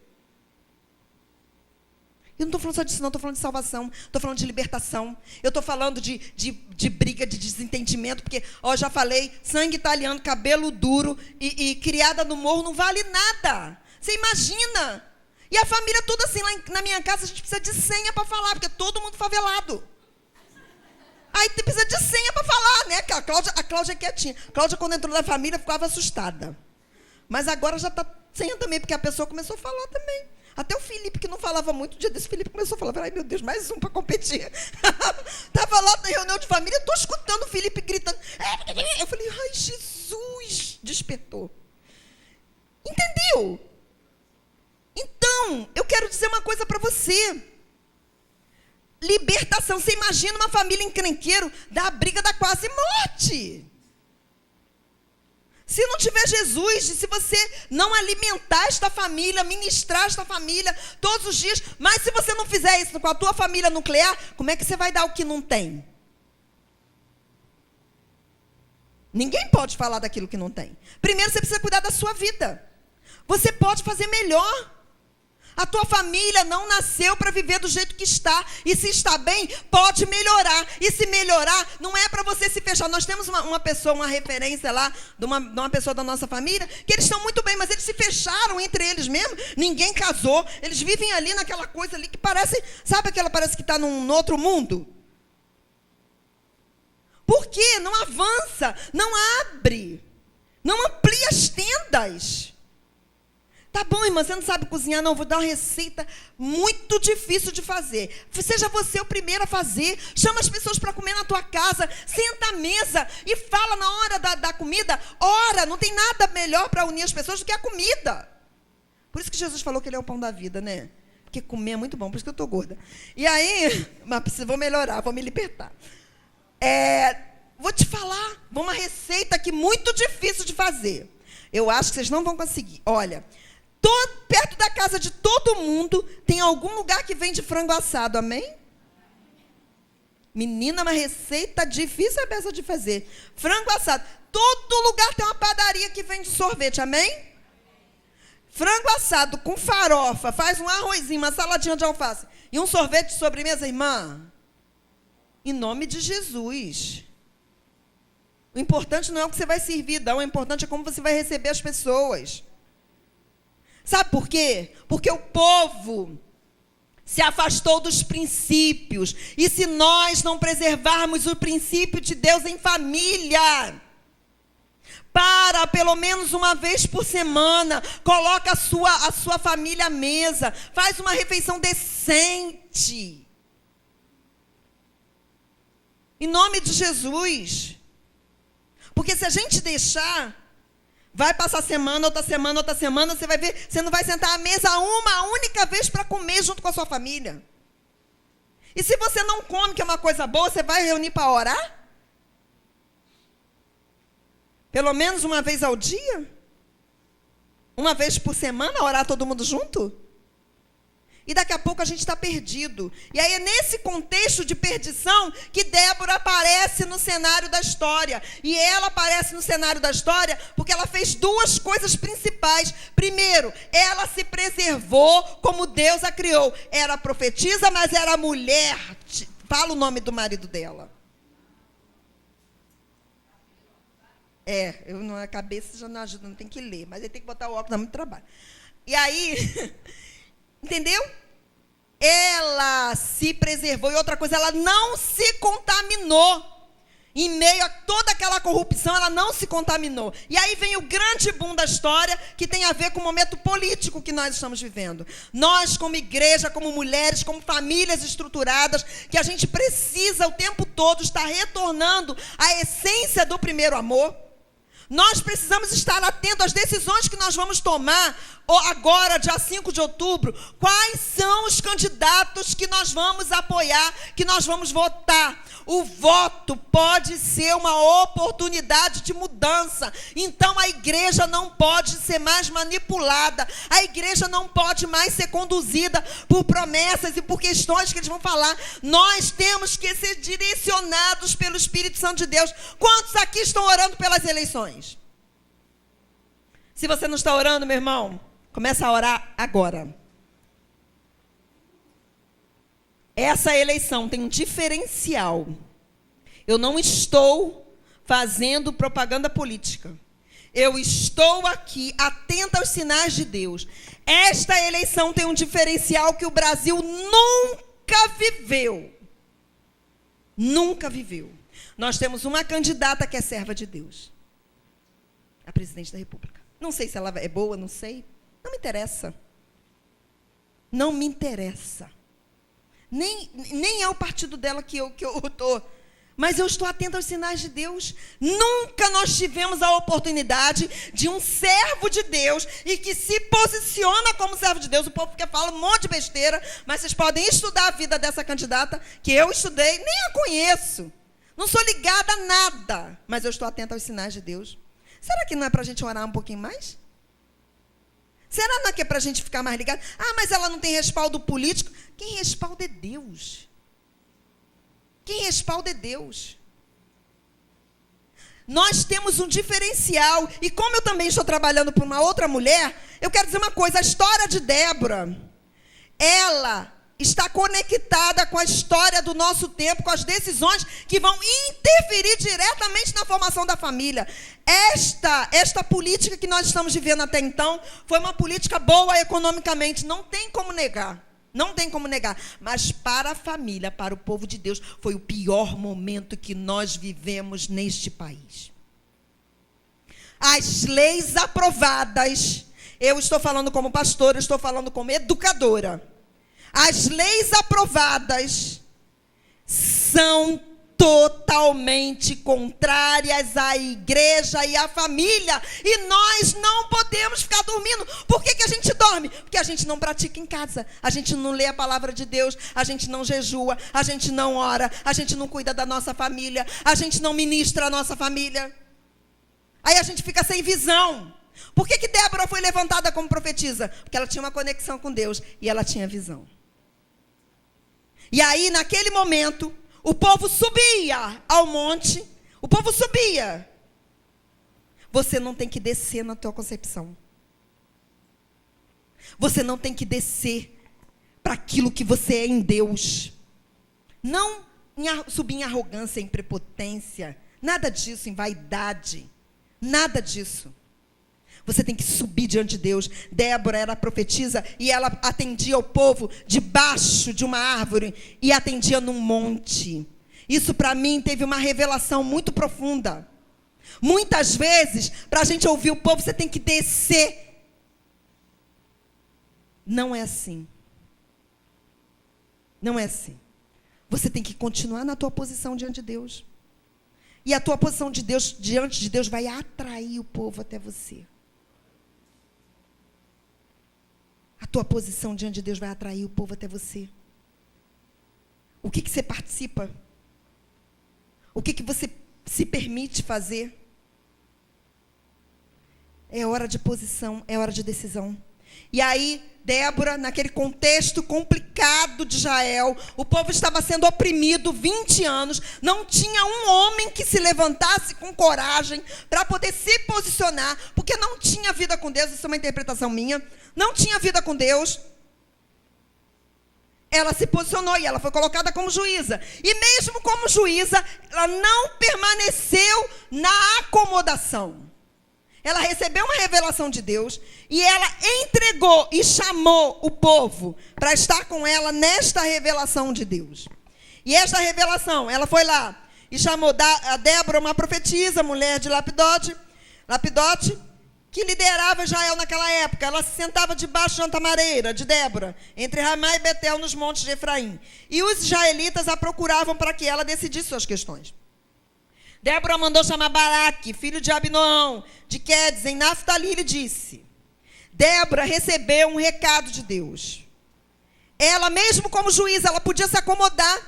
Speaker 2: Eu não estou falando só disso, não. Estou falando de salvação. Estou falando de libertação. Eu estou falando de briga, de desentendimento. Porque, já falei, sangue italiano, cabelo duro e criada no morro não vale nada. Você imagina? E a família toda assim, lá na minha casa, a gente precisa de senha para falar, porque é todo mundo favelado. Aí precisa de senha para falar, né? A Cláudia é quietinha. A Cláudia, quando entrou na família, ficava assustada. Mas agora já está senha também, porque a pessoa começou a falar também. Até o Felipe, que não falava muito, o dia desse Felipe começou a falar. Ai, meu Deus, mais um para competir. Estava lá na reunião de família, estou escutando o Felipe gritando. Eu falei, ai, Jesus, despertou. Entendeu? Então, eu quero dizer uma coisa para você. Libertação. Você imagina uma família encrenqueiro da briga da quase morte. Se não tiver Jesus, se você não alimentar esta família, ministrar esta família todos os dias, mas se você não fizer isso com a tua família nuclear, como é que você vai dar o que não tem? Ninguém pode falar daquilo que não tem. Primeiro você precisa cuidar da sua vida. Você pode fazer melhor. A tua família não nasceu para viver do jeito que está. E se está bem, pode melhorar. E se melhorar, não é para você se fechar. Nós temos uma pessoa, uma referência lá, de uma pessoa da nossa família, que eles estão muito bem, mas eles se fecharam entre eles mesmos. Ninguém casou. Eles vivem ali naquela coisa ali que parece, sabe aquela parece que está num outro mundo? Por quê? Não avança, não abre, não amplia as tendas. Tá bom, irmã, você não sabe cozinhar, não. Vou dar uma receita muito difícil de fazer. Seja você o primeiro a fazer. Chama as pessoas para comer na tua casa. Senta à mesa e fala na hora da comida. Ora, não tem nada melhor para unir as pessoas do que a comida. Por isso que Jesus falou que ele é o pão da vida, né? Porque comer é muito bom, por isso que eu estou gorda. E aí, mas vou melhorar, vou me libertar. Vou te falar, uma receita aqui muito difícil de fazer. Eu acho que vocês não vão conseguir. Olha... perto da casa de todo mundo tem algum lugar que vende frango assado, amém? Menina, uma receita difícil é essa de fazer. Frango assado. Todo lugar tem uma padaria que vende sorvete, amém? Frango assado com farofa, faz um arrozinho, uma saladinha de alface e um sorvete de sobremesa, irmã. Em nome de Jesus. O importante não é o que você vai servir, não. O importante é como você vai receber as pessoas. Sabe por quê? Porque o povo se afastou dos princípios. E se nós não preservarmos o princípio de Deus em família, para pelo menos uma vez por semana, coloca a sua família à mesa, faz uma refeição decente. Em nome de Jesus. Porque se a gente deixar... vai passar semana, outra semana, você vai ver, você não vai sentar à mesa uma única vez para comer junto com a sua família. E se você não come, que é uma coisa boa, você vai reunir para orar? Pelo menos uma vez ao dia? Uma vez por semana, orar todo mundo junto? E daqui a pouco a gente está perdido. E aí é nesse contexto de perdição que Débora aparece no cenário da história. E ela aparece no cenário da história porque ela fez duas coisas principais. Primeiro, ela se preservou como Deus a criou. Era profetisa, mas era mulher. Fala o nome do marido dela. A cabeça já não ajuda, não tem que ler. Mas ele tem que botar o óculos, dá muito trabalho. E aí... entendeu? Ela se preservou. E outra coisa, ela não se contaminou. Em meio a toda aquela corrupção, ela não se contaminou. E aí vem o grande boom da história, que tem a ver com o momento político que nós estamos vivendo. Nós, como igreja, como mulheres, como famílias estruturadas, que a gente precisa o tempo todo estar retornando à essência do primeiro amor. Nós precisamos estar atentos às decisões que nós vamos tomar agora, dia 5 de outubro. Quais são os candidatos que nós vamos apoiar, que nós vamos votar? O voto pode ser uma oportunidade de mudança. Então a igreja não pode ser mais manipulada. A igreja não pode mais ser conduzida por promessas e por questões que eles vão falar. Nós temos que ser direcionados pelo Espírito Santo de Deus. Quantos aqui estão orando pelas eleições? Se você não está orando, meu irmão, começa a orar agora. essa eleição tem um diferencial. Eu não estou fazendo propaganda política. Eu estou aqui atenta aos sinais de Deus. Esta eleição tem um diferencial que o Brasil nunca viveu. Nunca viveu. Nós temos uma candidata que é serva de Deus. A presidente da República. Não sei se ela é boa, não sei. Não me interessa. Não me interessa. Nem é o partido dela que eu estou. Mas eu estou atenta aos sinais de Deus. Nunca nós tivemos a oportunidade de um servo de Deus e que se posiciona como servo de Deus. O povo que fala um monte de besteira, mas vocês podem estudar a vida dessa candidata, que eu estudei, nem a conheço. Não sou ligada a nada, mas eu estou atenta aos sinais de Deus. Será que não é para a gente orar um pouquinho mais? Será não é que é para a gente ficar mais ligado? Ah, mas ela não tem respaldo político. Quem respalda é Deus. Quem respalda é Deus. Nós temos um diferencial. E como eu também estou trabalhando por uma outra mulher, eu quero dizer uma coisa. A história de Débora, ela está conectada com a história do nosso tempo, com as decisões que vão interferir diretamente na formação da família. Esta política que nós estamos vivendo até então foi uma política boa economicamente, não tem como negar. Não tem como negar, mas para a família, para o povo de Deus, foi o pior momento que nós vivemos neste país. As leis aprovadas, eu estou falando como pastora, estou falando como educadora. As leis aprovadas são totalmente contrárias à igreja e à família. E nós não podemos ficar dormindo. Por que a gente dorme? Porque a gente não pratica em casa. A gente não lê a palavra de Deus. A gente não jejua. A gente não ora. A gente não cuida da nossa família. A gente não ministra a nossa família. Aí a gente fica sem visão. Por que Débora foi levantada como profetisa? Porque ela tinha uma conexão com Deus e ela tinha visão. E aí, naquele momento, o povo subia ao monte. O povo subia. Você não tem que descer na tua concepção. Você não tem que descer para aquilo que você é em Deus. Não subir em arrogância, em prepotência. Nada disso, em vaidade. Nada disso. Você tem que subir diante de Deus. Débora era profetisa e ela atendia o povo debaixo de uma árvore e atendia num monte. Isso para mim teve uma revelação muito profunda. Muitas vezes, para a gente ouvir o povo, você tem que descer. Não é assim. Não é assim. Você tem que continuar na tua posição diante de Deus. E a tua posição de Deus, diante de Deus vai atrair o povo até você. A tua posição diante de Deus vai atrair o povo até você. O que você participa? O que você se permite fazer? É hora de posição, é hora de decisão. E aí, Débora, naquele contexto complicado de Israel, o povo estava sendo oprimido 20 anos, não tinha um homem que se levantasse com coragem para poder se posicionar, porque não tinha vida com Deus, isso é uma interpretação minha, não tinha vida com Deus. Ela se posicionou e ela foi colocada como juíza. E mesmo como juíza, ela não permaneceu na acomodação. Ela recebeu uma revelação de Deus e ela entregou e chamou o povo para estar com ela nesta revelação de Deus. E esta revelação, ela foi lá e chamou a Débora, uma profetisa, mulher de Lapidote, que liderava Israel naquela época. Ela se sentava debaixo de uma tamareira de Débora, entre Ramá e Betel, nos montes de Efraim. E os israelitas a procuravam para que ela decidisse suas questões. Débora mandou chamar Baraque, filho de Abinoão, de Quedes, em Naftali, e lhe disse: Débora recebeu um recado de Deus. Ela, mesmo como juíza, ela podia se acomodar.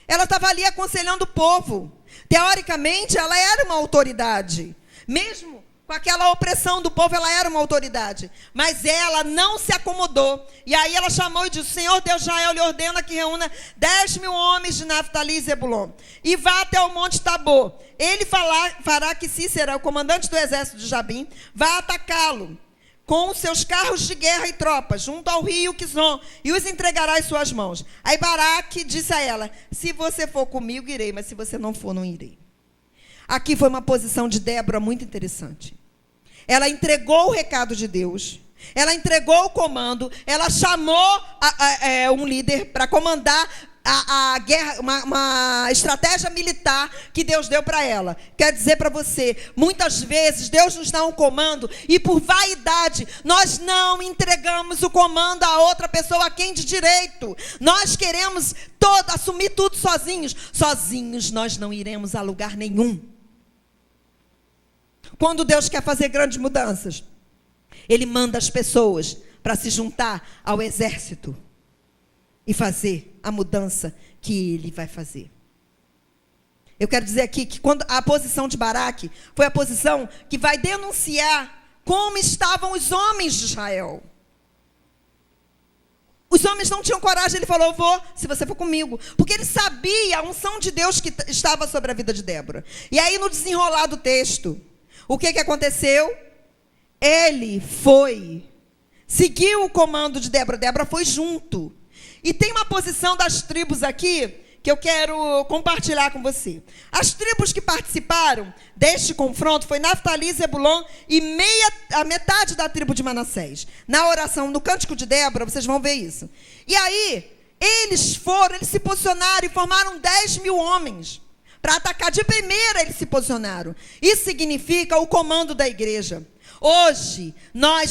Speaker 2: Ela estava ali aconselhando o povo. Teoricamente, ela era uma autoridade. Mesmo com aquela opressão do povo, ela era uma autoridade. Mas ela não se acomodou. E aí ela chamou e disse: Senhor Deus de Israel lhe ordena que reúna 10.000 homens de Naftali e Zebulon. E vá até o monte Tabor. Ele fará que Cícera, o comandante do exército de Jabim, vá atacá-lo. com os seus carros de guerra e tropas, junto ao rio Quizon, e os entregará em suas mãos. Aí Baraque disse a ela: se você for comigo, irei, mas se você não for, não irei. Aqui foi uma posição de Débora muito interessante. Ela entregou o recado de Deus, ela entregou o comando, ela chamou um líder para comandar a guerra, uma estratégia militar que Deus deu para ela. Quer dizer para você, muitas vezes Deus nos dá um comando e por vaidade nós não entregamos o comando a outra pessoa, a quem de direito. Nós queremos assumir tudo sozinhos. Sozinhos nós não iremos a lugar nenhum. Quando Deus quer fazer grandes mudanças, Ele manda as pessoas para se juntar ao exército e fazer a mudança que Ele vai fazer. Eu quero dizer aqui que quando a posição de Baraque foi a posição que vai denunciar como estavam os homens de Israel. Os homens não tinham coragem, ele falou: eu vou, se você for comigo. Porque ele sabia a unção de Deus que estava sobre a vida de Débora. E aí, no desenrolar do texto, o que aconteceu? Ele foi, seguiu o comando de Débora. Débora foi junto. E tem uma posição das tribos aqui que eu quero compartilhar com você. As tribos que participaram deste confronto foi Naftali, Zebulon e a metade da tribo de Manassés. Na oração, no cântico de Débora, vocês vão ver isso. E aí, eles se posicionaram e formaram 10.000 homens. Para atacar de primeira, eles se posicionaram. Isso significa o comando da igreja. Hoje,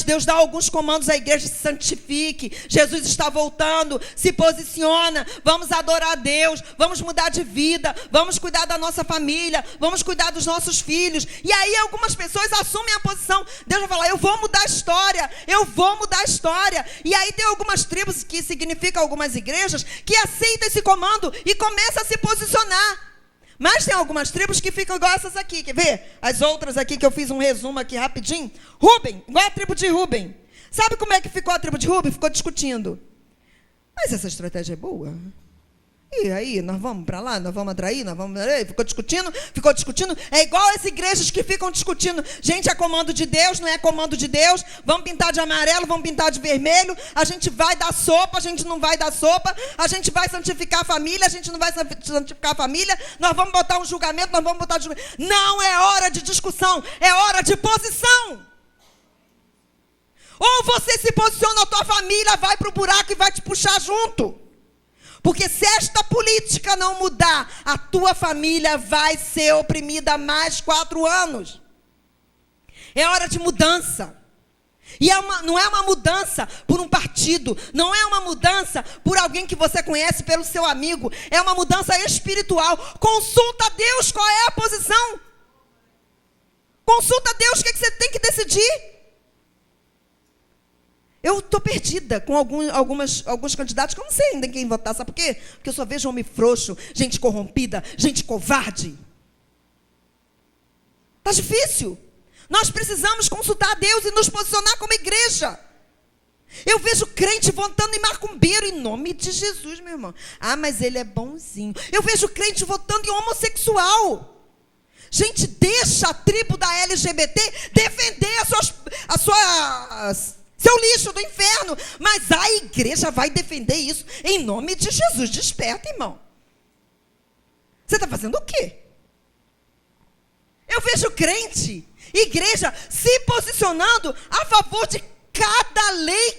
Speaker 2: Deus dá alguns comandos à igreja: se santifique, Jesus está voltando, se posiciona, vamos adorar a Deus, vamos mudar de vida, vamos cuidar da nossa família, vamos cuidar dos nossos filhos. E aí algumas pessoas assumem a posição, Deus vai falar: eu vou mudar a história, eu vou mudar a história. E aí tem algumas tribos, que significa algumas igrejas, que aceitam esse comando e começam a se posicionar. Mas tem algumas tribos que ficam igual essas aqui, quer ver? As outras aqui que eu fiz um resumo aqui rapidinho. Ruben, igual a tribo de Ruben. Sabe como é que ficou a tribo de Ruben? Ficou discutindo. Mas essa estratégia é boa? E aí, nós vamos para lá, nós vamos atrair, nós vamos... Ficou discutindo. É igual as igrejas que ficam discutindo. Gente, é comando de Deus, não é comando de Deus. Vamos pintar de amarelo, vamos pintar de vermelho. A gente vai dar sopa, a gente não vai dar sopa. A gente vai santificar a família, a gente não vai santificar a família. Nós vamos botar um julgamento, nós vamos botar... Não é hora de discussão, é hora de posição. Ou você se posiciona, a tua família vai para o buraco e vai te puxar junto. Porque se esta política não mudar, a tua família vai ser oprimida mais 4 anos. É hora de mudança. E não é uma mudança por um partido, não é uma mudança por alguém que você conhece, pelo seu amigo. É uma mudança espiritual. Consulta a Deus qual é a posição. Consulta a Deus o que você tem que decidir. Eu estou perdida com alguns candidatos que eu não sei ainda em quem votar. Sabe por quê? Porque eu só vejo homem frouxo, gente corrompida, gente covarde. Está difícil. Nós precisamos consultar a Deus e nos posicionar como igreja. Eu vejo crente votando em macumbeiro em nome de Jesus, meu irmão. Ah, mas ele é bonzinho. Eu vejo crente votando em homossexual. Gente, deixa a tribo da LGBT defender seu lixo do inferno. Mas a igreja vai defender isso em nome de Jesus. Desperta, irmão. Você está fazendo o quê? Eu vejo crente, igreja, se posicionando a favor de cada lei,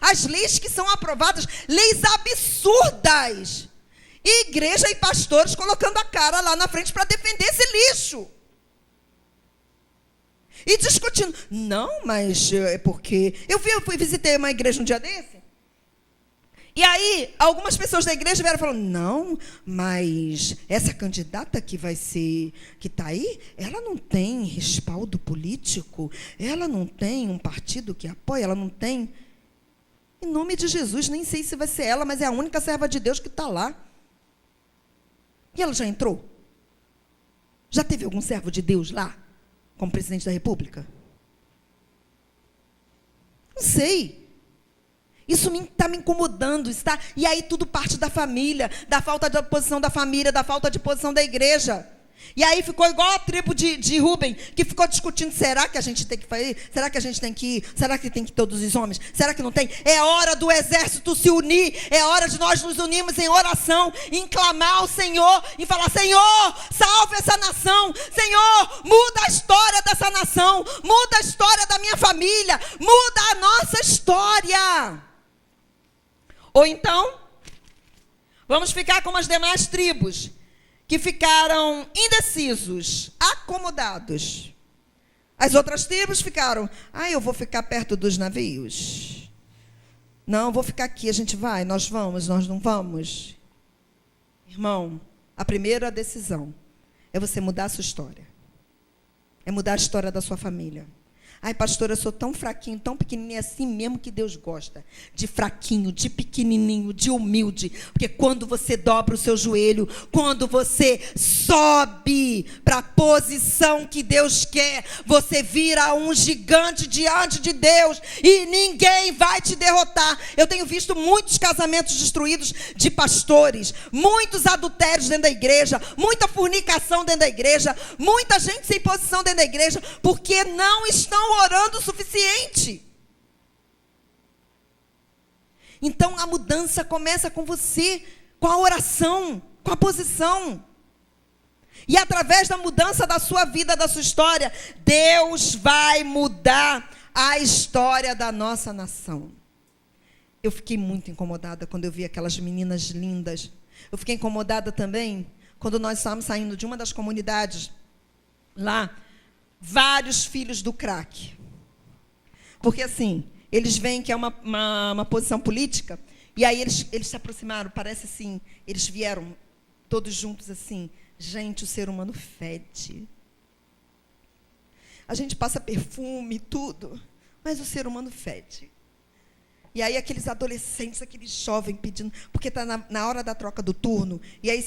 Speaker 2: as leis que são aprovadas, leis absurdas. Igreja e pastores colocando a cara lá na frente para defender esse lixo. E discutindo. Não, mas é porque... Eu visitei uma igreja um dia desse. E aí, algumas pessoas da igreja vieram e falaram: não, mas essa candidata que está aí, ela não tem respaldo político, ela não tem um partido que apoia, ela não tem... Em nome de Jesus, nem sei se vai ser ela, mas é a única serva de Deus que está lá. E ela já entrou? Já teve algum servo de Deus lá? Como presidente da República? Não sei. Isso está me incomodando. E aí tudo parte da família, da falta de posição da família, da falta de posição da igreja. E aí ficou igual a tribo de Rúben, que ficou discutindo, será que a gente tem que fazer? Será que a gente tem que ir? Será que tem que ir todos os homens? Será que não tem? É hora do exército se unir, é hora de nós nos unirmos em oração, em clamar ao Senhor, e falar, Senhor, salve essa nação, Senhor, muda a história dessa nação, muda a história da minha família, muda a nossa história. Ou então, vamos ficar como as demais tribos, que ficaram indecisos, acomodados. As outras tribos ficaram, eu vou ficar perto dos navios. Não, vou ficar aqui, a gente vai, nós vamos, nós não vamos. Irmão, a primeira decisão é você mudar a sua história. É mudar a história da sua família. Ai, pastora, eu sou tão fraquinho, tão pequenininho, é assim mesmo que Deus gosta. De fraquinho, de pequenininho, de humilde. Porque quando você dobra o seu joelho, quando você sobe para a posição que Deus quer, você vira um gigante diante de Deus e ninguém vai te derrotar. Eu tenho visto muitos casamentos destruídos de pastores, muitos adultérios dentro da igreja, muita fornicação dentro da igreja, muita gente sem posição dentro da igreja, porque não estão orando o suficiente. Então a mudança começa com você, com a oração, com a posição. E através da mudança da sua vida, da sua história, Deus vai mudar a história da nossa nação. Eu fiquei muito incomodada quando eu vi aquelas meninas lindas. Eu fiquei incomodada também quando nós estávamos saindo de uma das comunidades lá, vários filhos do crack. Porque assim, eles veem que é uma posição política, e aí eles se aproximaram, parece assim, eles vieram todos juntos assim, gente, o ser humano fede. A gente passa perfume e tudo, mas o ser humano fede. E aí aqueles adolescentes, aqueles jovens pedindo, porque está na hora da troca do turno, e aí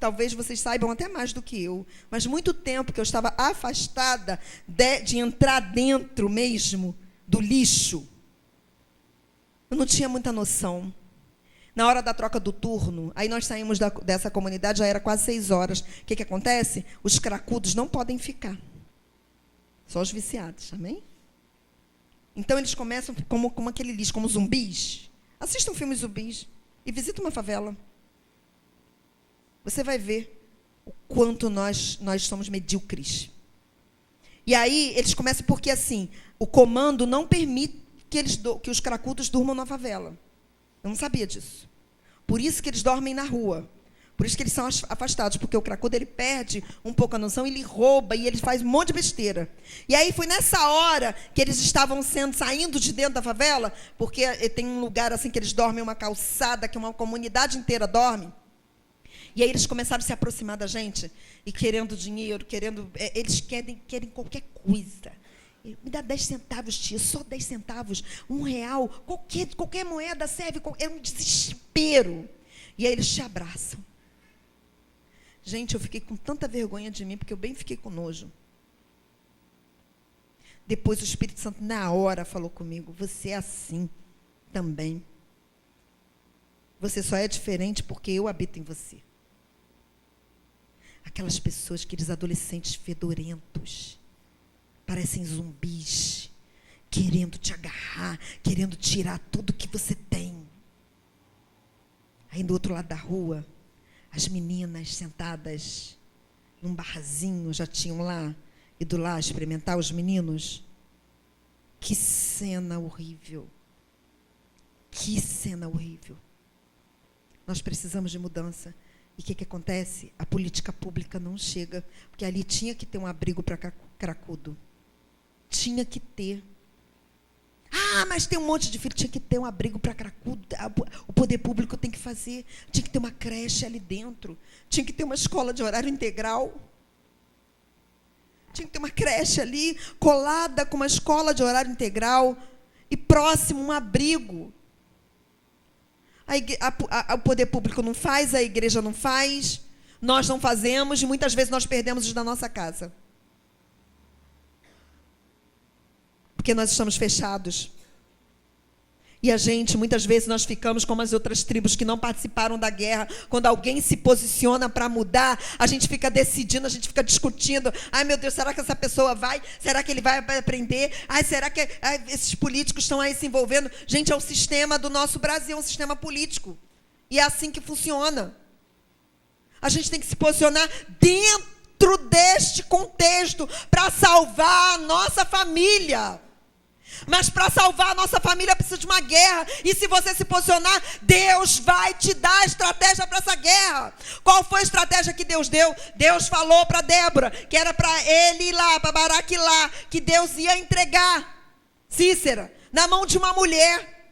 Speaker 2: talvez vocês saibam até mais do que eu, mas muito tempo que eu estava afastada de entrar dentro mesmo do lixo. Eu não tinha muita noção. Na hora da troca do turno, aí nós saímos dessa comunidade, já era quase 6 horas. O que acontece? Os cracudos não podem ficar. Só os viciados, amém? Então eles começam como aquele lixo, como zumbis. Assista um filme zumbis e visita uma favela. Você vai ver o quanto nós somos medíocres. E aí, eles começam porque, assim, o comando não permite que os cracudos durmam na favela. Eu não sabia disso. Por isso que eles dormem na rua. Por isso que eles são afastados. Porque o cracudo, ele perde um pouco a noção, ele rouba e ele faz um monte de besteira. E aí, foi nessa hora que eles estavam saindo de dentro da favela, porque tem um lugar assim que eles dormem, uma calçada, que uma comunidade inteira dorme. E aí eles começaram a se aproximar da gente, e querendo dinheiro, eles querem qualquer coisa. Me dá 10 centavos, tia, só 10 centavos, R$1, qualquer moeda serve, é um desespero. E aí eles te abraçam. Gente, eu fiquei com tanta vergonha de mim, porque eu bem fiquei com nojo. Depois o Espírito Santo, na hora, falou comigo, você é assim também. Você só é diferente porque eu habito em você. Aquelas pessoas, aqueles adolescentes fedorentos, parecem zumbis, querendo te agarrar, querendo tirar tudo que você tem. Aí do outro lado da rua, as meninas sentadas num barzinho, já tinham lá ido lá experimentar os meninos. Que cena horrível. Que cena horrível. Nós precisamos de mudança. E o que acontece? A política pública não chega, porque ali tinha que ter um abrigo para cracudo. Tinha que ter. Mas tem um monte de filho. Tinha que ter um abrigo para cracudo. O poder público tem que fazer. Tinha que ter uma creche ali dentro. Tinha que ter uma escola de horário integral. Tinha que ter uma creche ali, colada com uma escola de horário integral. E próximo um abrigo. O poder público não faz, a igreja não faz, nós não fazemos, e muitas vezes nós perdemos os da nossa casa. Porque nós estamos fechados. E a gente, muitas vezes, nós ficamos como as outras tribos que não participaram da guerra. Quando alguém se posiciona para mudar, a gente fica decidindo, a gente fica discutindo. Ai, meu Deus, será que essa pessoa vai? Será que ele vai aprender? Ai, será que esses políticos estão aí se envolvendo? Gente, é o sistema do nosso Brasil, é um sistema político. E é assim que funciona. A gente tem que se posicionar dentro deste contexto para salvar a nossa família. Mas para salvar a nossa família precisa de uma guerra. E se você se posicionar, Deus vai te dar a estratégia para essa guerra. Qual foi a estratégia que Deus deu? Deus falou para Débora que era para ele ir lá, para Baraque ir lá, que Deus ia entregar Cícera na mão de uma mulher.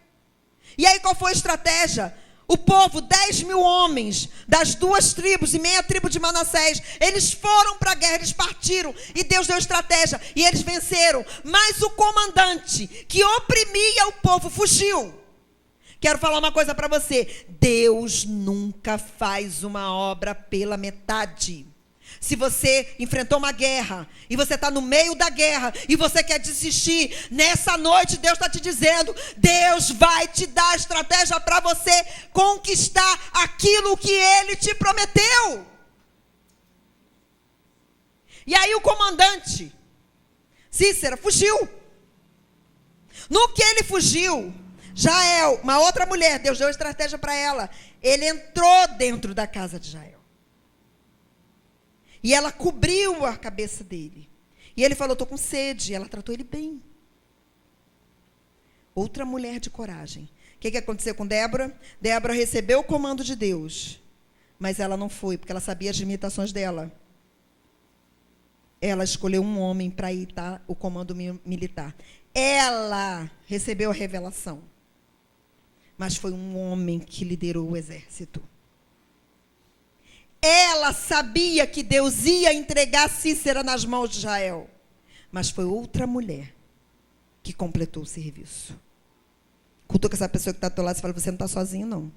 Speaker 2: E aí qual foi a estratégia? O povo, 10.000 homens das 2 tribos e meia tribo de Manassés, eles foram para a guerra, eles partiram e Deus deu estratégia e eles venceram. Mas o comandante que oprimia o povo fugiu. Quero falar uma coisa para você: Deus nunca faz uma obra pela metade. Se você enfrentou uma guerra e você está no meio da guerra e você quer desistir, nessa noite Deus está te dizendo, Deus vai te dar a estratégia para você conquistar aquilo que Ele te prometeu. E aí o comandante Cícera fugiu. No que ele fugiu, Jael, uma outra mulher, Deus deu estratégia para ela. Ele entrou dentro da casa de Jael. E ela cobriu a cabeça dele. E ele falou, estou com sede. E ela tratou ele bem. Outra mulher de coragem. O que aconteceu com Débora? Débora recebeu o comando de Deus. Mas ela não foi, porque ela sabia as limitações dela. Ela escolheu um homem para ir dar o comando militar. Ela recebeu a revelação. Mas foi um homem que liderou o exército. Ela sabia que Deus ia entregar Cícera nas mãos de Jael. Mas foi outra mulher que completou o serviço. Cutuca essa pessoa que está ao teu lado e fala, você não está sozinho, não.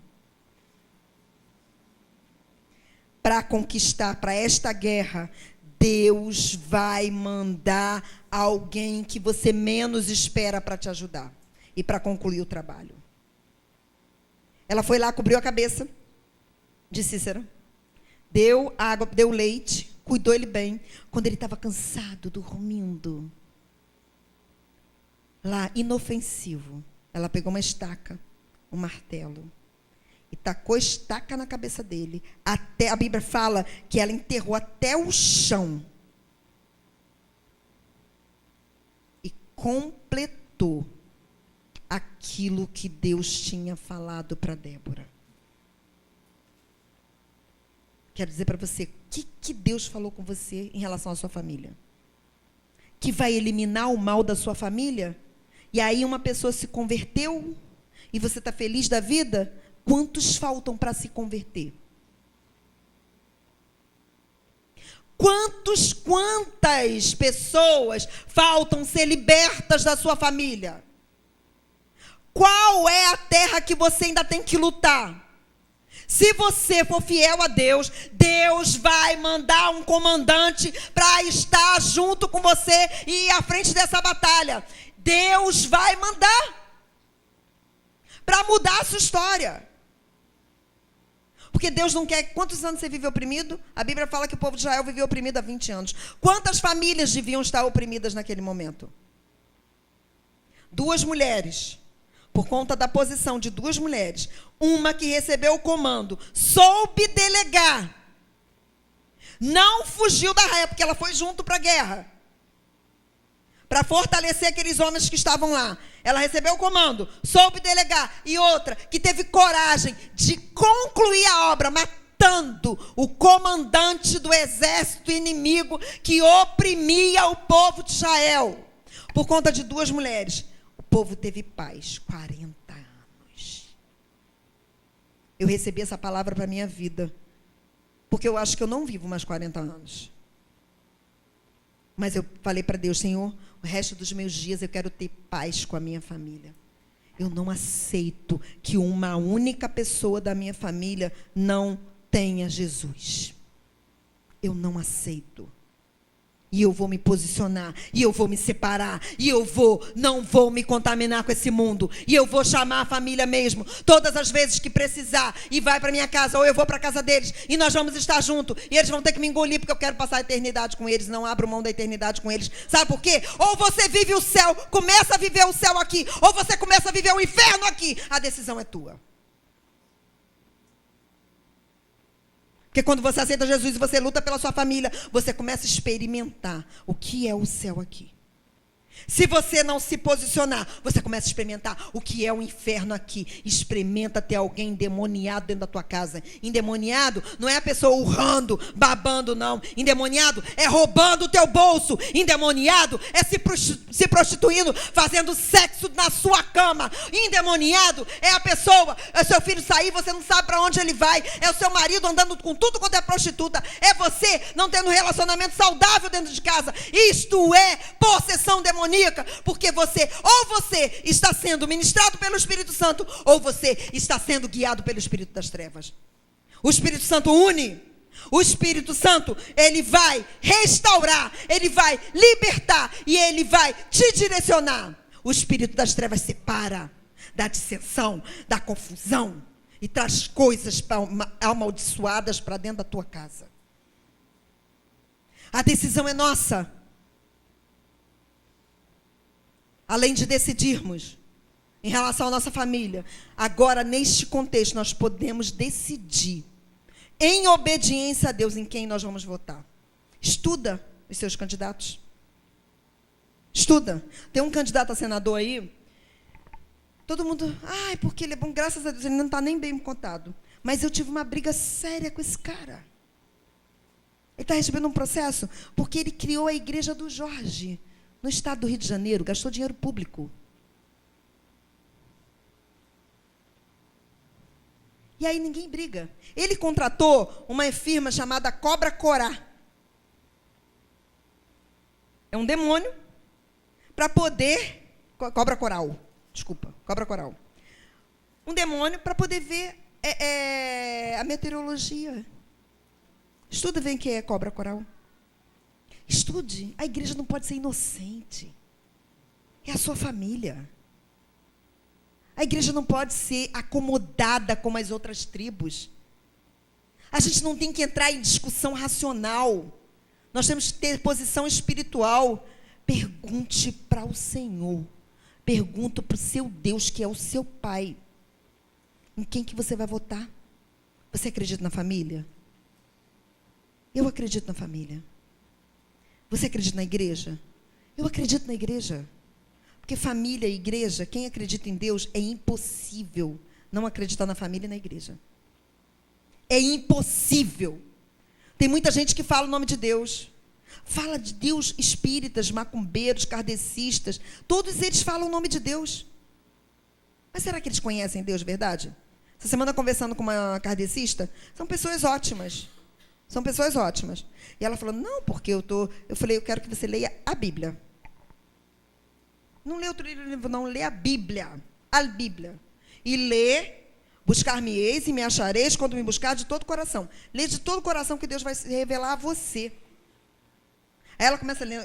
Speaker 2: Para conquistar, para esta guerra, Deus vai mandar alguém que você menos espera para te ajudar. E para concluir o trabalho. Ela foi lá, cobriu a cabeça de Cícera. Deu água, deu leite, cuidou ele bem. Quando ele estava cansado, dormindo, lá, inofensivo, ela pegou uma estaca, um martelo, e tacou a estaca na cabeça dele. Até, a Bíblia fala que ela enterrou até o chão. E completou aquilo que Deus tinha falado para Débora. Quero dizer para você, o que Deus falou com você em relação à sua família? Que vai eliminar o mal da sua família? E aí uma pessoa se converteu e você está feliz da vida? Quantos faltam para se converter? Quantas pessoas faltam ser libertas da sua família? Qual é a terra que você ainda tem que lutar? Se você for fiel a Deus, Deus vai mandar um comandante para estar junto com você e ir à frente dessa batalha. Deus vai mandar para mudar a sua história. Porque Deus não quer... Quantos anos você vive oprimido? A Bíblia fala que o povo de Israel viveu oprimido há 20 anos. Quantas famílias deviam estar oprimidas naquele momento? 2 mulheres. Por conta da posição de 2 mulheres, uma que recebeu o comando, soube delegar, não fugiu da raia, porque ela foi junto para a guerra, para fortalecer aqueles homens que estavam lá. Ela recebeu o comando, soube delegar, e outra que teve coragem de concluir a obra, matando o comandante do exército inimigo que oprimia o povo de Israel. Por conta de 2 mulheres. O povo teve paz, 40 anos. Eu recebi essa palavra para a minha vida, porque eu acho que eu não vivo mais 40 anos. Mas eu falei para Deus, Senhor, o resto dos meus dias eu quero ter paz com a minha família. Eu não aceito que uma única pessoa da minha família não tenha Jesus. Eu não aceito. E eu vou me posicionar, e eu vou me separar, e não vou me contaminar com esse mundo, e eu vou chamar a família mesmo, todas as vezes que precisar, e vai para minha casa, ou eu vou para a casa deles, e nós vamos estar juntos, e eles vão ter que me engolir, porque eu quero passar a eternidade com eles, não abro mão da eternidade com eles. Sabe por quê? Ou você vive o céu, começa a viver o céu aqui, ou você começa a viver o inferno aqui. A decisão é tua. Porque quando você aceita Jesus e você luta pela sua família, você começa a experimentar o que é o céu aqui. Se você não se posicionar, você começa a experimentar o que é o inferno aqui. Experimenta ter alguém endemoniado dentro da tua casa. Endemoniado não é a pessoa urrando, babando, não. Endemoniado é roubando o teu bolso. Endemoniado é se prostituindo, fazendo sexo na sua cama. Endemoniado é a pessoa, é seu filho sair, você não sabe para onde ele vai. É o seu marido andando com tudo quanto é prostituta. É você não tendo um relacionamento saudável dentro de casa. Isto é possessão demoníaca. Porque você está sendo ministrado pelo Espírito Santo, ou você está sendo guiado pelo Espírito das trevas. O Espírito Santo une. O Espírito Santo, ele vai restaurar, ele vai libertar e ele vai te direcionar. O Espírito das trevas separa da dissensão, da confusão e traz coisas amaldiçoadas para dentro da tua casa. A decisão é nossa. Além de decidirmos em relação à nossa família, agora, neste contexto, nós podemos decidir, em obediência a Deus, em quem nós vamos votar. Estuda os seus candidatos. Estuda. Tem um candidato a senador aí, todo mundo, porque ele é bom, graças a Deus, ele não está nem bem contado. Mas eu tive uma briga séria com esse cara. Ele está recebendo um processo porque ele criou a igreja do Jorge, no estado do Rio de Janeiro, gastou dinheiro público. E aí ninguém briga. Ele contratou uma firma chamada Cobra Corá. É um demônio para poder... Cobra Coral. Desculpa, Cobra Coral. Um demônio para poder ver a meteorologia. Estuda, vem que é Cobra Coral. Estude. A igreja não pode ser inocente. É a sua família. A igreja não pode ser acomodada como as outras tribos. A gente não tem que entrar em discussão racional. Nós temos que ter posição espiritual. Pergunte para o Senhor. Pergunta para o seu Deus, que é o seu Pai. Em quem que você vai votar? Você acredita na família? Eu acredito na família. Você acredita na igreja? Eu acredito na igreja. Porque família e igreja, quem acredita em Deus, é impossível não acreditar na família e na igreja. É impossível. Tem muita gente que fala o nome de Deus. Fala de Deus, espíritas, macumbeiros, kardecistas. Todos eles falam o nome de Deus. Mas será que eles conhecem Deus de verdade? Essa semana, conversando com uma kardecista, são pessoas ótimas. São pessoas ótimas. E ela falou, não, porque eu falei, eu quero que você leia a Bíblia. Não lê outro livro, não, lê a Bíblia. A Bíblia. E lê, buscar-me-eis e me achareis quando me buscar de todo o coração. Lê de todo o coração que Deus vai se revelar a você. Aí ela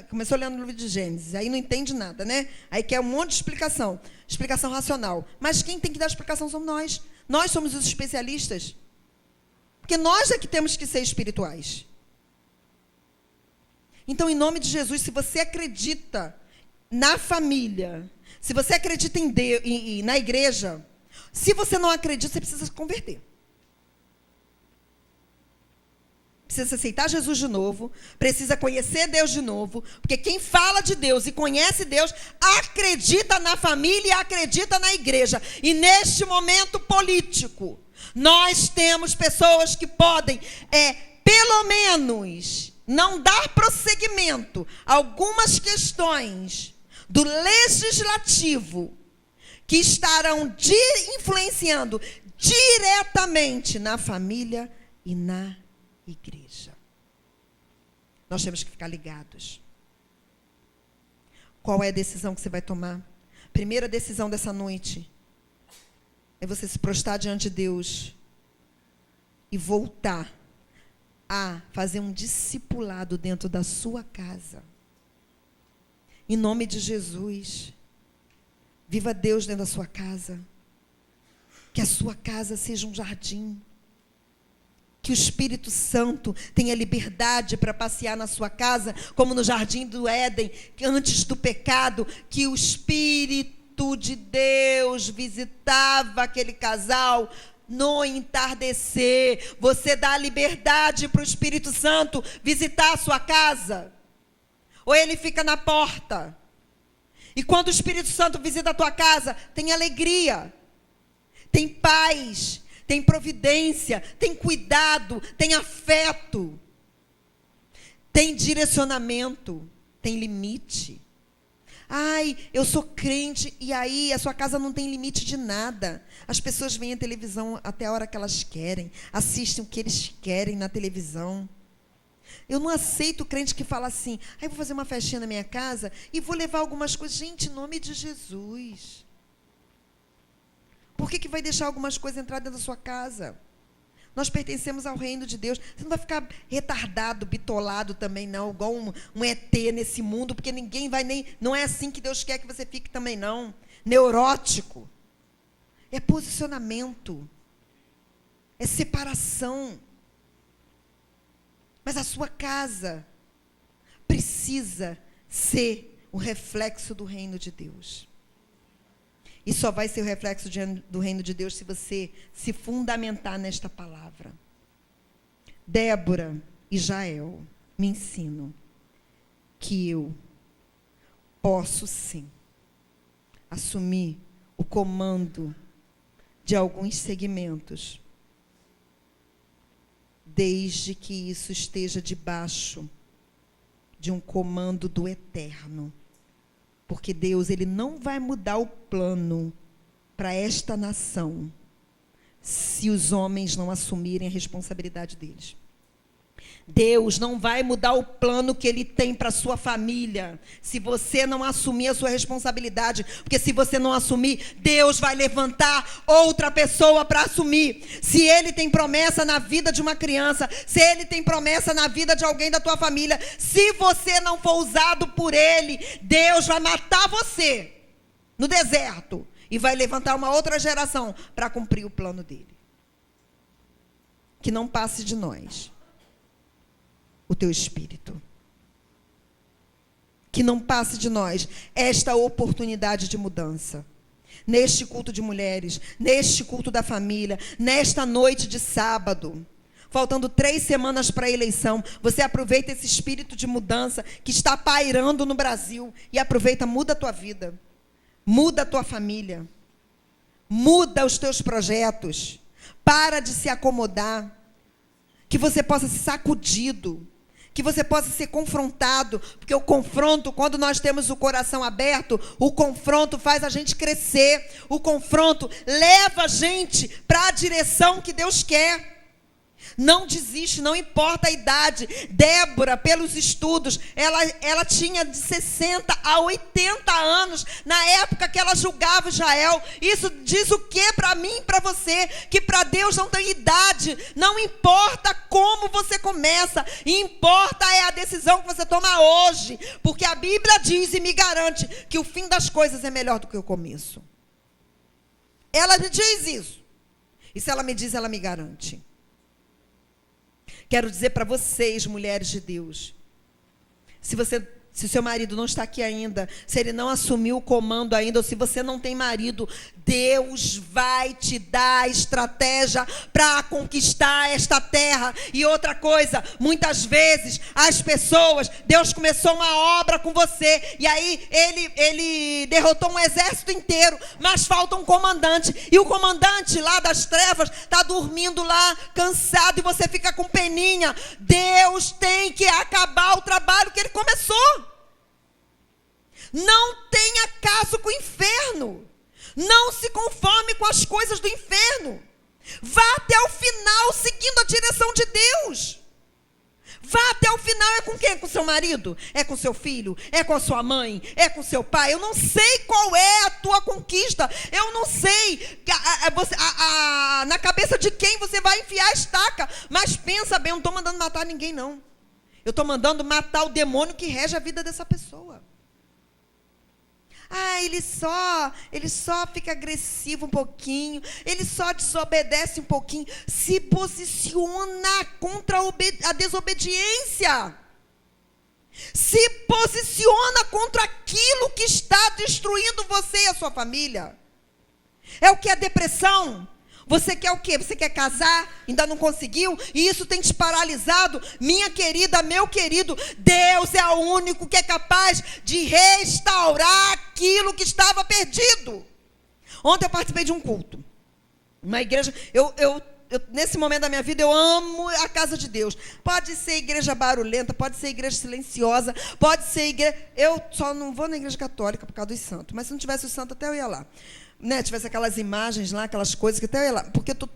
Speaker 2: começou lendo o livro de Gênesis, aí não entende nada, né? Aí quer um monte de explicação racional. Mas quem tem que dar explicação somos nós. Nós somos os especialistas. Porque nós é que temos que ser espirituais. Então, em nome de Jesus, se você acredita na família, se você acredita em Deus, na igreja, se você não acredita, você precisa se converter. Precisa aceitar Jesus de novo, precisa conhecer Deus de novo, porque quem fala de Deus e conhece Deus, acredita na família e acredita na igreja. E neste momento político, nós temos pessoas que podem, pelo menos, não dar prosseguimento a algumas questões do legislativo que estarão influenciando diretamente na família e na igreja. Nós temos que ficar ligados. Qual é a decisão que você vai tomar? Primeira decisão dessa noite é você se prostrar diante de Deus e voltar a fazer um discipulado dentro da sua casa. Em nome de Jesus. Viva Deus dentro da sua casa. Que a sua casa seja um jardim. Que o Espírito Santo tenha liberdade para passear na sua casa, como no jardim do Éden, antes do pecado, que o Espírito de Deus visitava aquele casal no entardecer. Você dá liberdade para o Espírito Santo visitar a sua casa? Ou ele fica na porta? E quando o Espírito Santo visita a tua casa, tem alegria, tem paz, tem providência, tem cuidado, tem afeto, tem direcionamento, tem limite. Ai, eu sou crente, e aí a sua casa não tem limite de nada. As pessoas veem a televisão até a hora que elas querem, assistem o que eles querem na televisão. Eu não aceito crente que fala assim, ai, vou fazer uma festinha na minha casa e vou levar algumas coisas. Gente, em nome de Jesus. Por que vai deixar algumas coisas entrar dentro da sua casa? Nós pertencemos ao reino de Deus. Você não vai ficar retardado, bitolado também, não, igual um ET nesse mundo, porque ninguém vai nem... Não é assim que Deus quer que você fique também, não. Neurótico. É posicionamento. É separação. Mas a sua casa precisa ser o reflexo do reino de Deus. E só vai ser o reflexo do reino de Deus se você se fundamentar nesta palavra. Débora e Jael me ensinam que eu posso sim assumir o comando de alguns segmentos, desde que isso esteja debaixo de um comando do eterno. Porque Deus, ele não vai mudar o plano para esta nação se os homens não assumirem a responsabilidade deles. Deus não vai mudar o plano que ele tem para a sua família se você não assumir a sua responsabilidade. Porque se você não assumir, Deus vai levantar outra pessoa para assumir. Se ele tem promessa na vida de uma criança, se ele tem promessa na vida de alguém da tua família, se você não for usado por ele, Deus vai matar você no deserto e vai levantar uma outra geração para cumprir o plano dele. Que não passe de nós o teu espírito. Que não passe de nós esta oportunidade de mudança. Neste culto de mulheres, neste culto da família, nesta noite de sábado, faltando 3 semanas para a eleição, você aproveita esse espírito de mudança que está pairando no Brasil e aproveita, muda a tua vida, muda a tua família, muda os teus projetos, para de se acomodar, que você possa ser sacudido, que você possa ser confrontado, porque o confronto, quando nós temos o coração aberto, o confronto faz a gente crescer, o confronto leva a gente para a direção que Deus quer. Não desiste, não importa a idade. Débora, pelos estudos, ela tinha de 60 a 80 anos na época que ela julgava Israel. Isso diz o que para mim e para você? Que para Deus não tem idade. Não importa como você começa, importa é a decisão que você toma hoje. Porque a Bíblia diz e me garante que o fim das coisas é melhor do que o começo. Ela me diz isso. E se ela me diz, ela me garante. Quero dizer para vocês, mulheres de Deus, se o seu marido não está aqui ainda, se ele não assumiu o comando ainda, ou se você não tem marido, Deus vai te dar estratégia para conquistar esta terra. E outra coisa, muitas vezes as pessoas, Deus começou uma obra com você, e aí ele derrotou um exército inteiro, mas falta um comandante, e o comandante lá das trevas está dormindo lá, cansado, e você fica com peninha. Deus tem que acabar o trabalho que ele começou. Não tenha caso com o inferno. Não se conforme com as coisas do inferno. Vá até o final seguindo a direção de Deus. Vá até o final. É com quem? Com seu marido? É com seu filho? É com a sua mãe? É com seu pai? Eu não sei qual é a tua conquista. Eu não sei na cabeça de quem você vai enfiar a estaca. Mas pensa bem, eu não estou mandando matar ninguém, não. Eu estou mandando matar o demônio que rege a vida dessa pessoa. Ele só fica agressivo um pouquinho, ele só desobedece um pouquinho. Se posiciona contra a desobediência. Se posiciona contra aquilo que está destruindo você e a sua família. É o que é depressão? Você quer o quê? Você quer casar? Ainda não conseguiu? E isso tem te paralisado? Minha querida, meu querido, Deus é o único que é capaz de restaurar aquilo que estava perdido. Ontem eu participei de um culto. Uma igreja, nesse momento da minha vida, eu amo a casa de Deus. Pode ser igreja barulhenta, pode ser igreja silenciosa, pode ser igreja... Eu só não vou na igreja católica por causa dos santos. Mas se não tivesse o santo, até eu ia lá. Tivesse aquelas imagens lá, aquelas coisas que até eu ia lá. Porque eu estou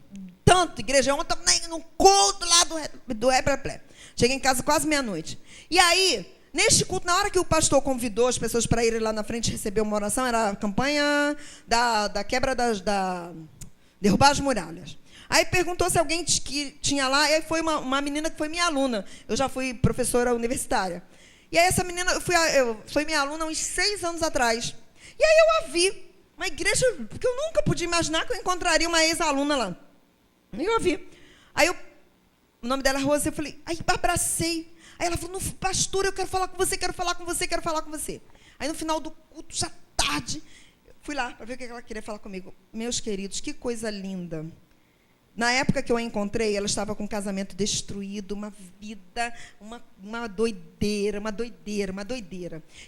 Speaker 2: tanto igreja. Ontem eu no culto lá do Replé. Cheguei em casa quase meia-noite. E aí, neste culto, na hora que o pastor convidou as pessoas para irem lá na frente receber uma oração, era a campanha da quebra derrubar as muralhas. Aí perguntou se alguém que tinha lá, e aí foi uma menina que foi minha aluna. Eu já fui professora universitária. E aí essa menina foi minha aluna há uns 6 anos atrás. E aí eu a vi. Uma igreja que eu nunca podia imaginar que eu encontraria uma ex-aluna lá. E eu a vi. Aí o nome dela é Rosa, eu falei, aí abracei. Aí ela falou, pastor, eu quero falar com você, quero falar com você, quero falar com você. Aí no final do culto, já tarde, fui lá para ver o que ela queria falar comigo. Meus queridos, que coisa linda. Na época que eu a encontrei, ela estava com um casamento destruído, uma vida, uma doideira.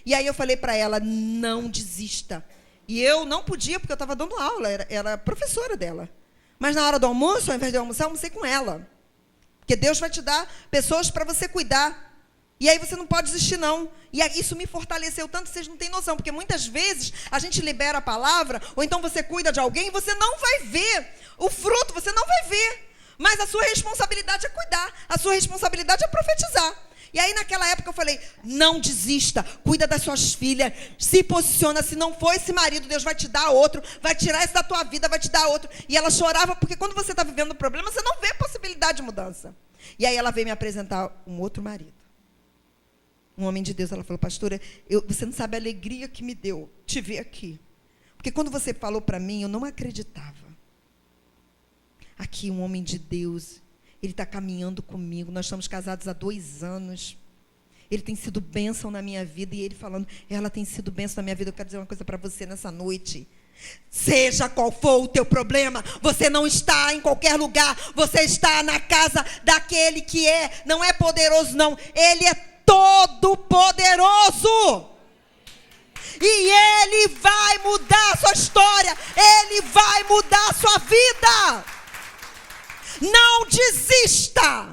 Speaker 2: E aí eu falei para ela, não desista. E eu não podia, porque eu estava dando aula, era professora dela. Mas na hora do almoço, ao invés de eu almoçar, eu almocei com ela. Porque Deus vai te dar pessoas para você cuidar. E aí você não pode desistir, não. E isso me fortaleceu tanto, vocês não têm noção. Porque muitas vezes a gente libera a palavra, ou então você cuida de alguém e você não vai ver o fruto, você não vai ver. Mas a sua responsabilidade é cuidar, a sua responsabilidade é profetizar. E aí naquela época eu falei, não desista, cuida das suas filhas, se posiciona, se não for esse marido, Deus vai te dar outro, vai tirar esse da tua vida, vai te dar outro. E ela chorava, porque quando você está vivendo um problema, você não vê possibilidade de mudança. E aí ela veio me apresentar um outro marido. Um homem de Deus. Ela falou, pastora, você não sabe a alegria que me deu te ver aqui. Porque quando você falou para mim, eu não acreditava. Aqui um homem de Deus, ele está caminhando comigo, nós estamos casados há 2 anos. Ele tem sido bênção na minha vida. E ele falando, ela tem sido bênção na minha vida. Eu quero dizer uma coisa para você nessa noite. Seja qual for o teu problema, você não está em qualquer lugar. Você está na casa daquele que não é poderoso, não. Ele é todo poderoso. E ele vai mudar a sua história. Ele vai mudar a sua vida. Não desista.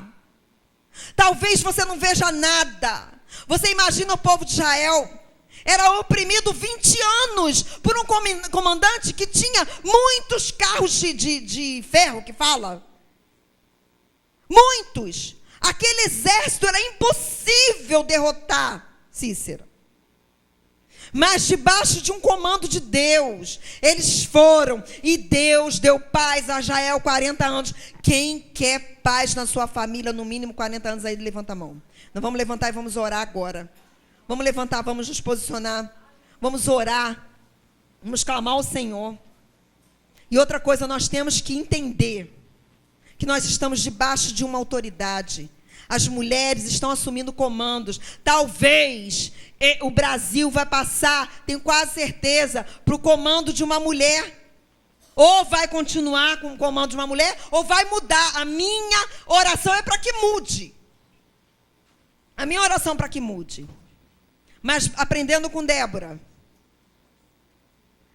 Speaker 2: Talvez você não veja nada. Você imagina o povo de Israel. Era oprimido 20 anos por um comandante que tinha muitos carros de ferro, que fala. Muitos. Aquele exército era impossível derrotar Cícera. Mas debaixo de um comando de Deus, eles foram, e Deus deu paz a Israel 40 anos. Quem quer paz na sua família, no mínimo 40 anos, aí levanta a mão. Nós vamos levantar e vamos orar agora. Vamos levantar, vamos nos posicionar, vamos orar, vamos clamar ao Senhor. E outra coisa, nós temos que entender que nós estamos debaixo de uma autoridade. As mulheres estão assumindo comandos. Talvez o Brasil vai passar, tenho quase certeza, para o comando de uma mulher. Ou vai continuar com o comando de uma mulher, ou vai mudar. A minha oração é para que mude. A minha oração é para que mude. Mas aprendendo com Débora,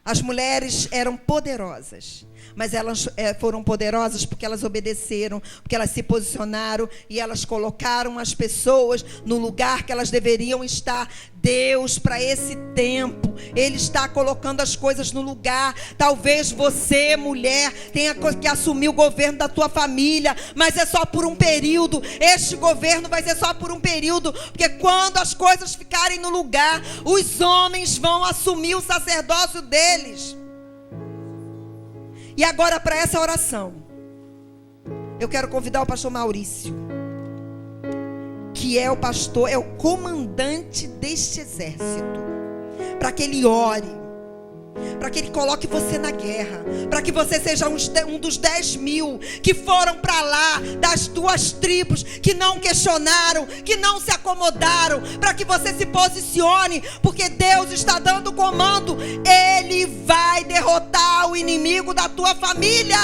Speaker 2: as mulheres eram poderosas, mas elas foram poderosas porque elas obedeceram, porque elas se posicionaram e elas colocaram as pessoas no lugar que elas deveriam estar. Deus, para esse tempo, Ele está colocando as coisas no lugar. Talvez você, mulher, tenha que assumir o governo da tua família, mas é só por um período. Este governo vai ser só por um período, porque quando as coisas ficarem no lugar, os homens vão assumir o sacerdócio deles. E agora, para essa oração, eu quero convidar o pastor Maurício, que é o pastor, é o comandante deste exército, para que ele ore, para que ele coloque você na guerra, para que você seja um dos 10.000 que foram para lá, das duas tribos, que não questionaram, que não se acomodaram, para que você se posicione, porque Deus está dando comando. Ele vai derrotar o inimigo da tua família.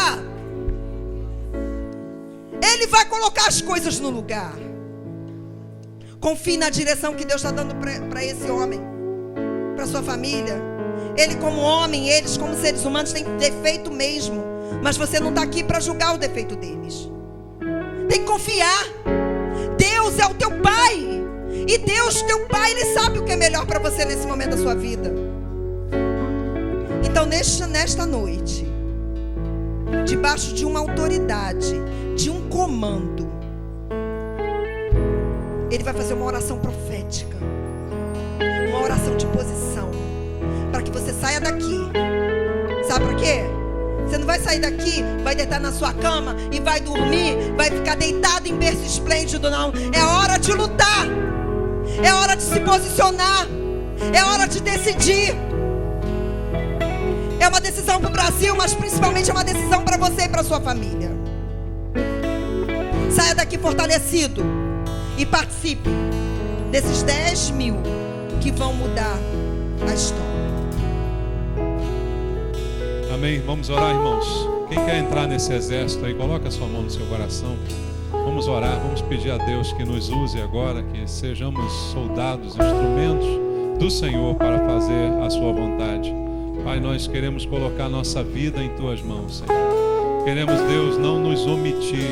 Speaker 2: Ele vai colocar as coisas no lugar. Confie na direção que Deus está dando para esse homem, para sua família. Ele como homem, eles como seres humanos têm defeito mesmo, mas você não está aqui para julgar o defeito deles. Tem que confiar. Deus é o teu pai, e Deus, teu pai, Ele sabe o que é melhor para você nesse momento da sua vida. Então nesta noite, debaixo de uma autoridade, de um comando, Ele vai fazer uma oração profética, uma oração de posição, para que você saia daqui. Sabe por quê? Você não vai sair daqui, vai deitar na sua cama e vai dormir, vai ficar deitado em berço esplêndido, não. É hora de lutar, é hora de se posicionar, é hora de decidir. É uma decisão para o Brasil, mas principalmente é uma decisão para você e para sua família. Saia daqui fortalecido e participe desses 10.000 que vão mudar a história.
Speaker 3: Amém. Vamos orar, irmãos. Quem quer entrar nesse exército aí, coloca a sua mão no seu coração. Vamos orar, vamos pedir a Deus que nos use agora, que sejamos soldados, instrumentos do Senhor para fazer a sua vontade. Pai, nós queremos colocar nossa vida em tuas mãos, Senhor. Queremos, Deus, não nos omitir.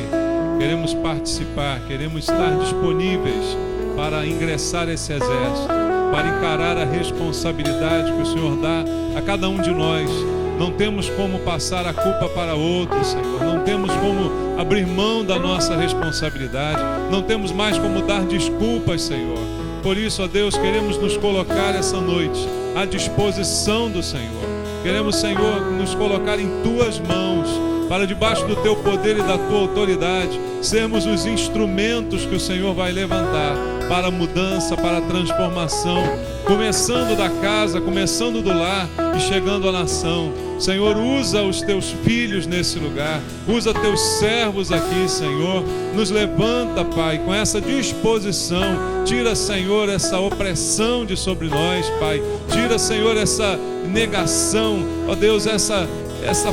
Speaker 3: Queremos participar, queremos estar disponíveis para ingressar esse exército, para encarar a responsabilidade que o Senhor dá a cada um de nós. Não temos como passar a culpa para outro, Senhor. Não temos como abrir mão da nossa responsabilidade. Não temos mais como dar desculpas, Senhor. Por isso, ó Deus, queremos nos colocar essa noite à disposição do Senhor. Queremos, Senhor, nos colocar em tuas mãos, para debaixo do teu poder e da tua autoridade, sermos os instrumentos que o Senhor vai levantar para a mudança, para a transformação, começando da casa, começando do lar e chegando à nação. Senhor, usa os teus filhos nesse lugar, usa teus servos aqui, Senhor. Nos levanta, Pai, com essa disposição. Tira, Senhor, essa opressão de sobre nós, Pai. Tira, Senhor, essa negação, ó Deus, essa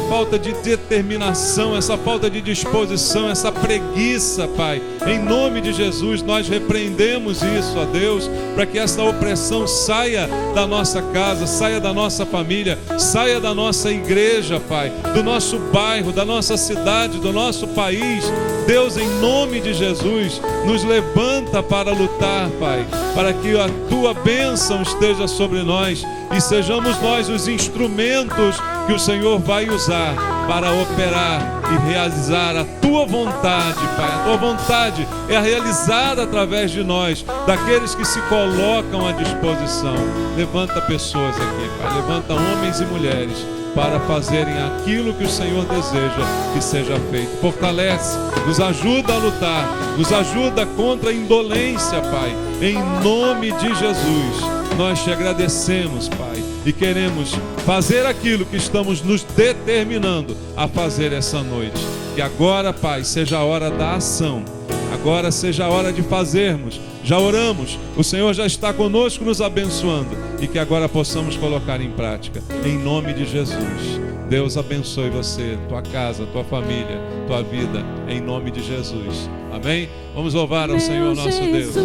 Speaker 3: falta de determinação, essa falta de disposição, essa preguiça, Pai. Em nome de Jesus, nós repreendemos isso, ó Deus, para que essa opressão saia da nossa casa, saia da nossa família, saia da nossa igreja, Pai, do nosso bairro, da nossa cidade, do nosso país. Deus, em nome de Jesus, nos levanta para lutar, Pai, para que a tua bênção esteja sobre nós e sejamos nós os instrumentos que o Senhor vai usar para operar e realizar a tua vontade, Pai. A tua vontade é realizada através de nós, daqueles que se colocam à disposição. Levanta pessoas aqui, Pai. Levanta homens e mulheres para fazerem aquilo que o Senhor deseja que seja feito. Fortalece, nos ajuda a lutar, nos ajuda contra a indolência, Pai. Em nome de Jesus, nós te agradecemos, Pai, e queremos fazer aquilo que estamos nos determinando a fazer essa noite. Que agora, Pai, seja a hora da ação. Agora seja a hora de fazermos. Já oramos, o Senhor já está conosco nos abençoando, e que agora possamos colocar em prática, em nome de Jesus. Deus abençoe você, tua casa, tua família, tua vida, em nome de Jesus. Amém? Vamos louvar ao Senhor nosso Deus.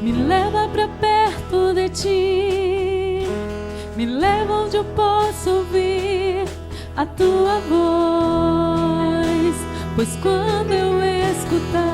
Speaker 4: Me leva pra perto de ti, me leva onde eu posso ouvir a tua voz, pois quando eu escutar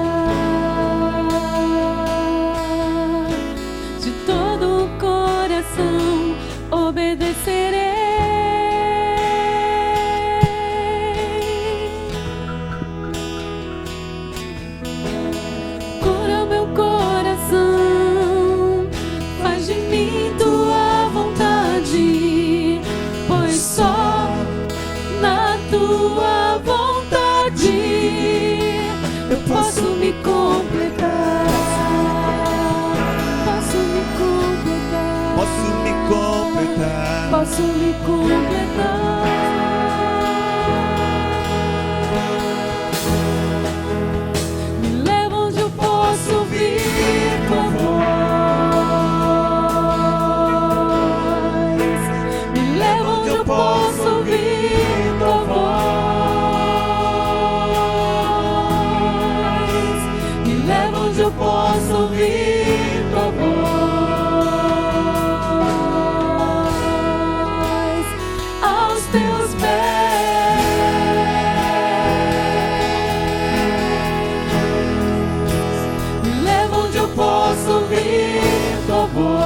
Speaker 4: posso me completar. Me leva onde eu posso ouvir tua voz. Me leva onde eu posso ouvir tua voz. Me leva onde eu posso ouvir tua voz. Aos teus pés. Me leva onde eu posso ouvir tua voz.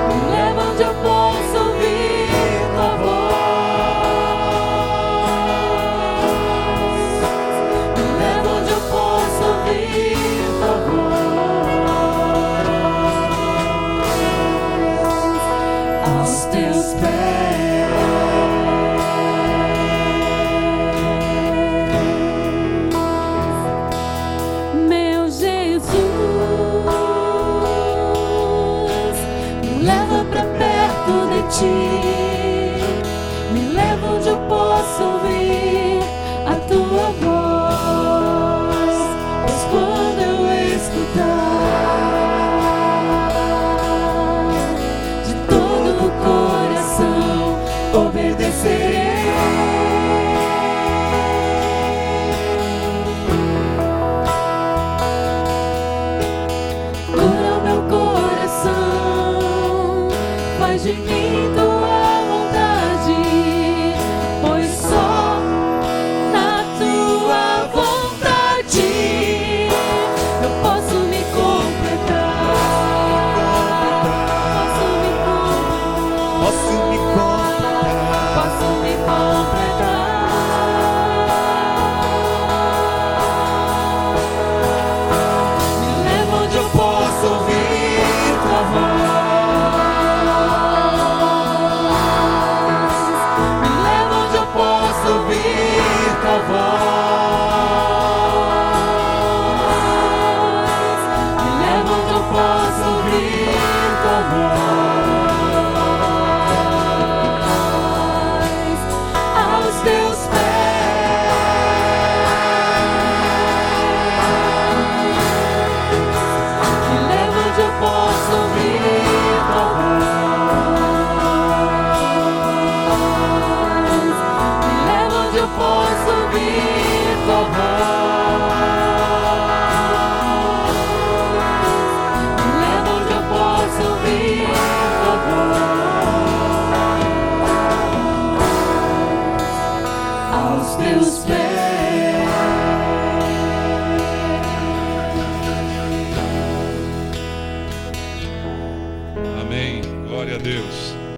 Speaker 4: Me leva onde eu posso ouvir tua voz. Me leva onde eu posso ouvir tua voz. Aos teus pés. Meu Jesus, me leva pra perto de ti. Me leva onde eu posso ouvir a tua voz. Pois quando eu escutar, de todo o coração obedecerei. Cura o meu coração, faz de mim tua vontade, pois só na tua vontade eu posso me completar. Posso me completar. Posso me completar. Me leva onde eu posso ouvir tua voz. Me leva onde eu posso ouvir tua voz. Me leva onde eu posso ouvir tua voz. Aos teus pés. Me leva onde eu posso ouvir tua voz. Me leva onde eu posso ouvir tua voz.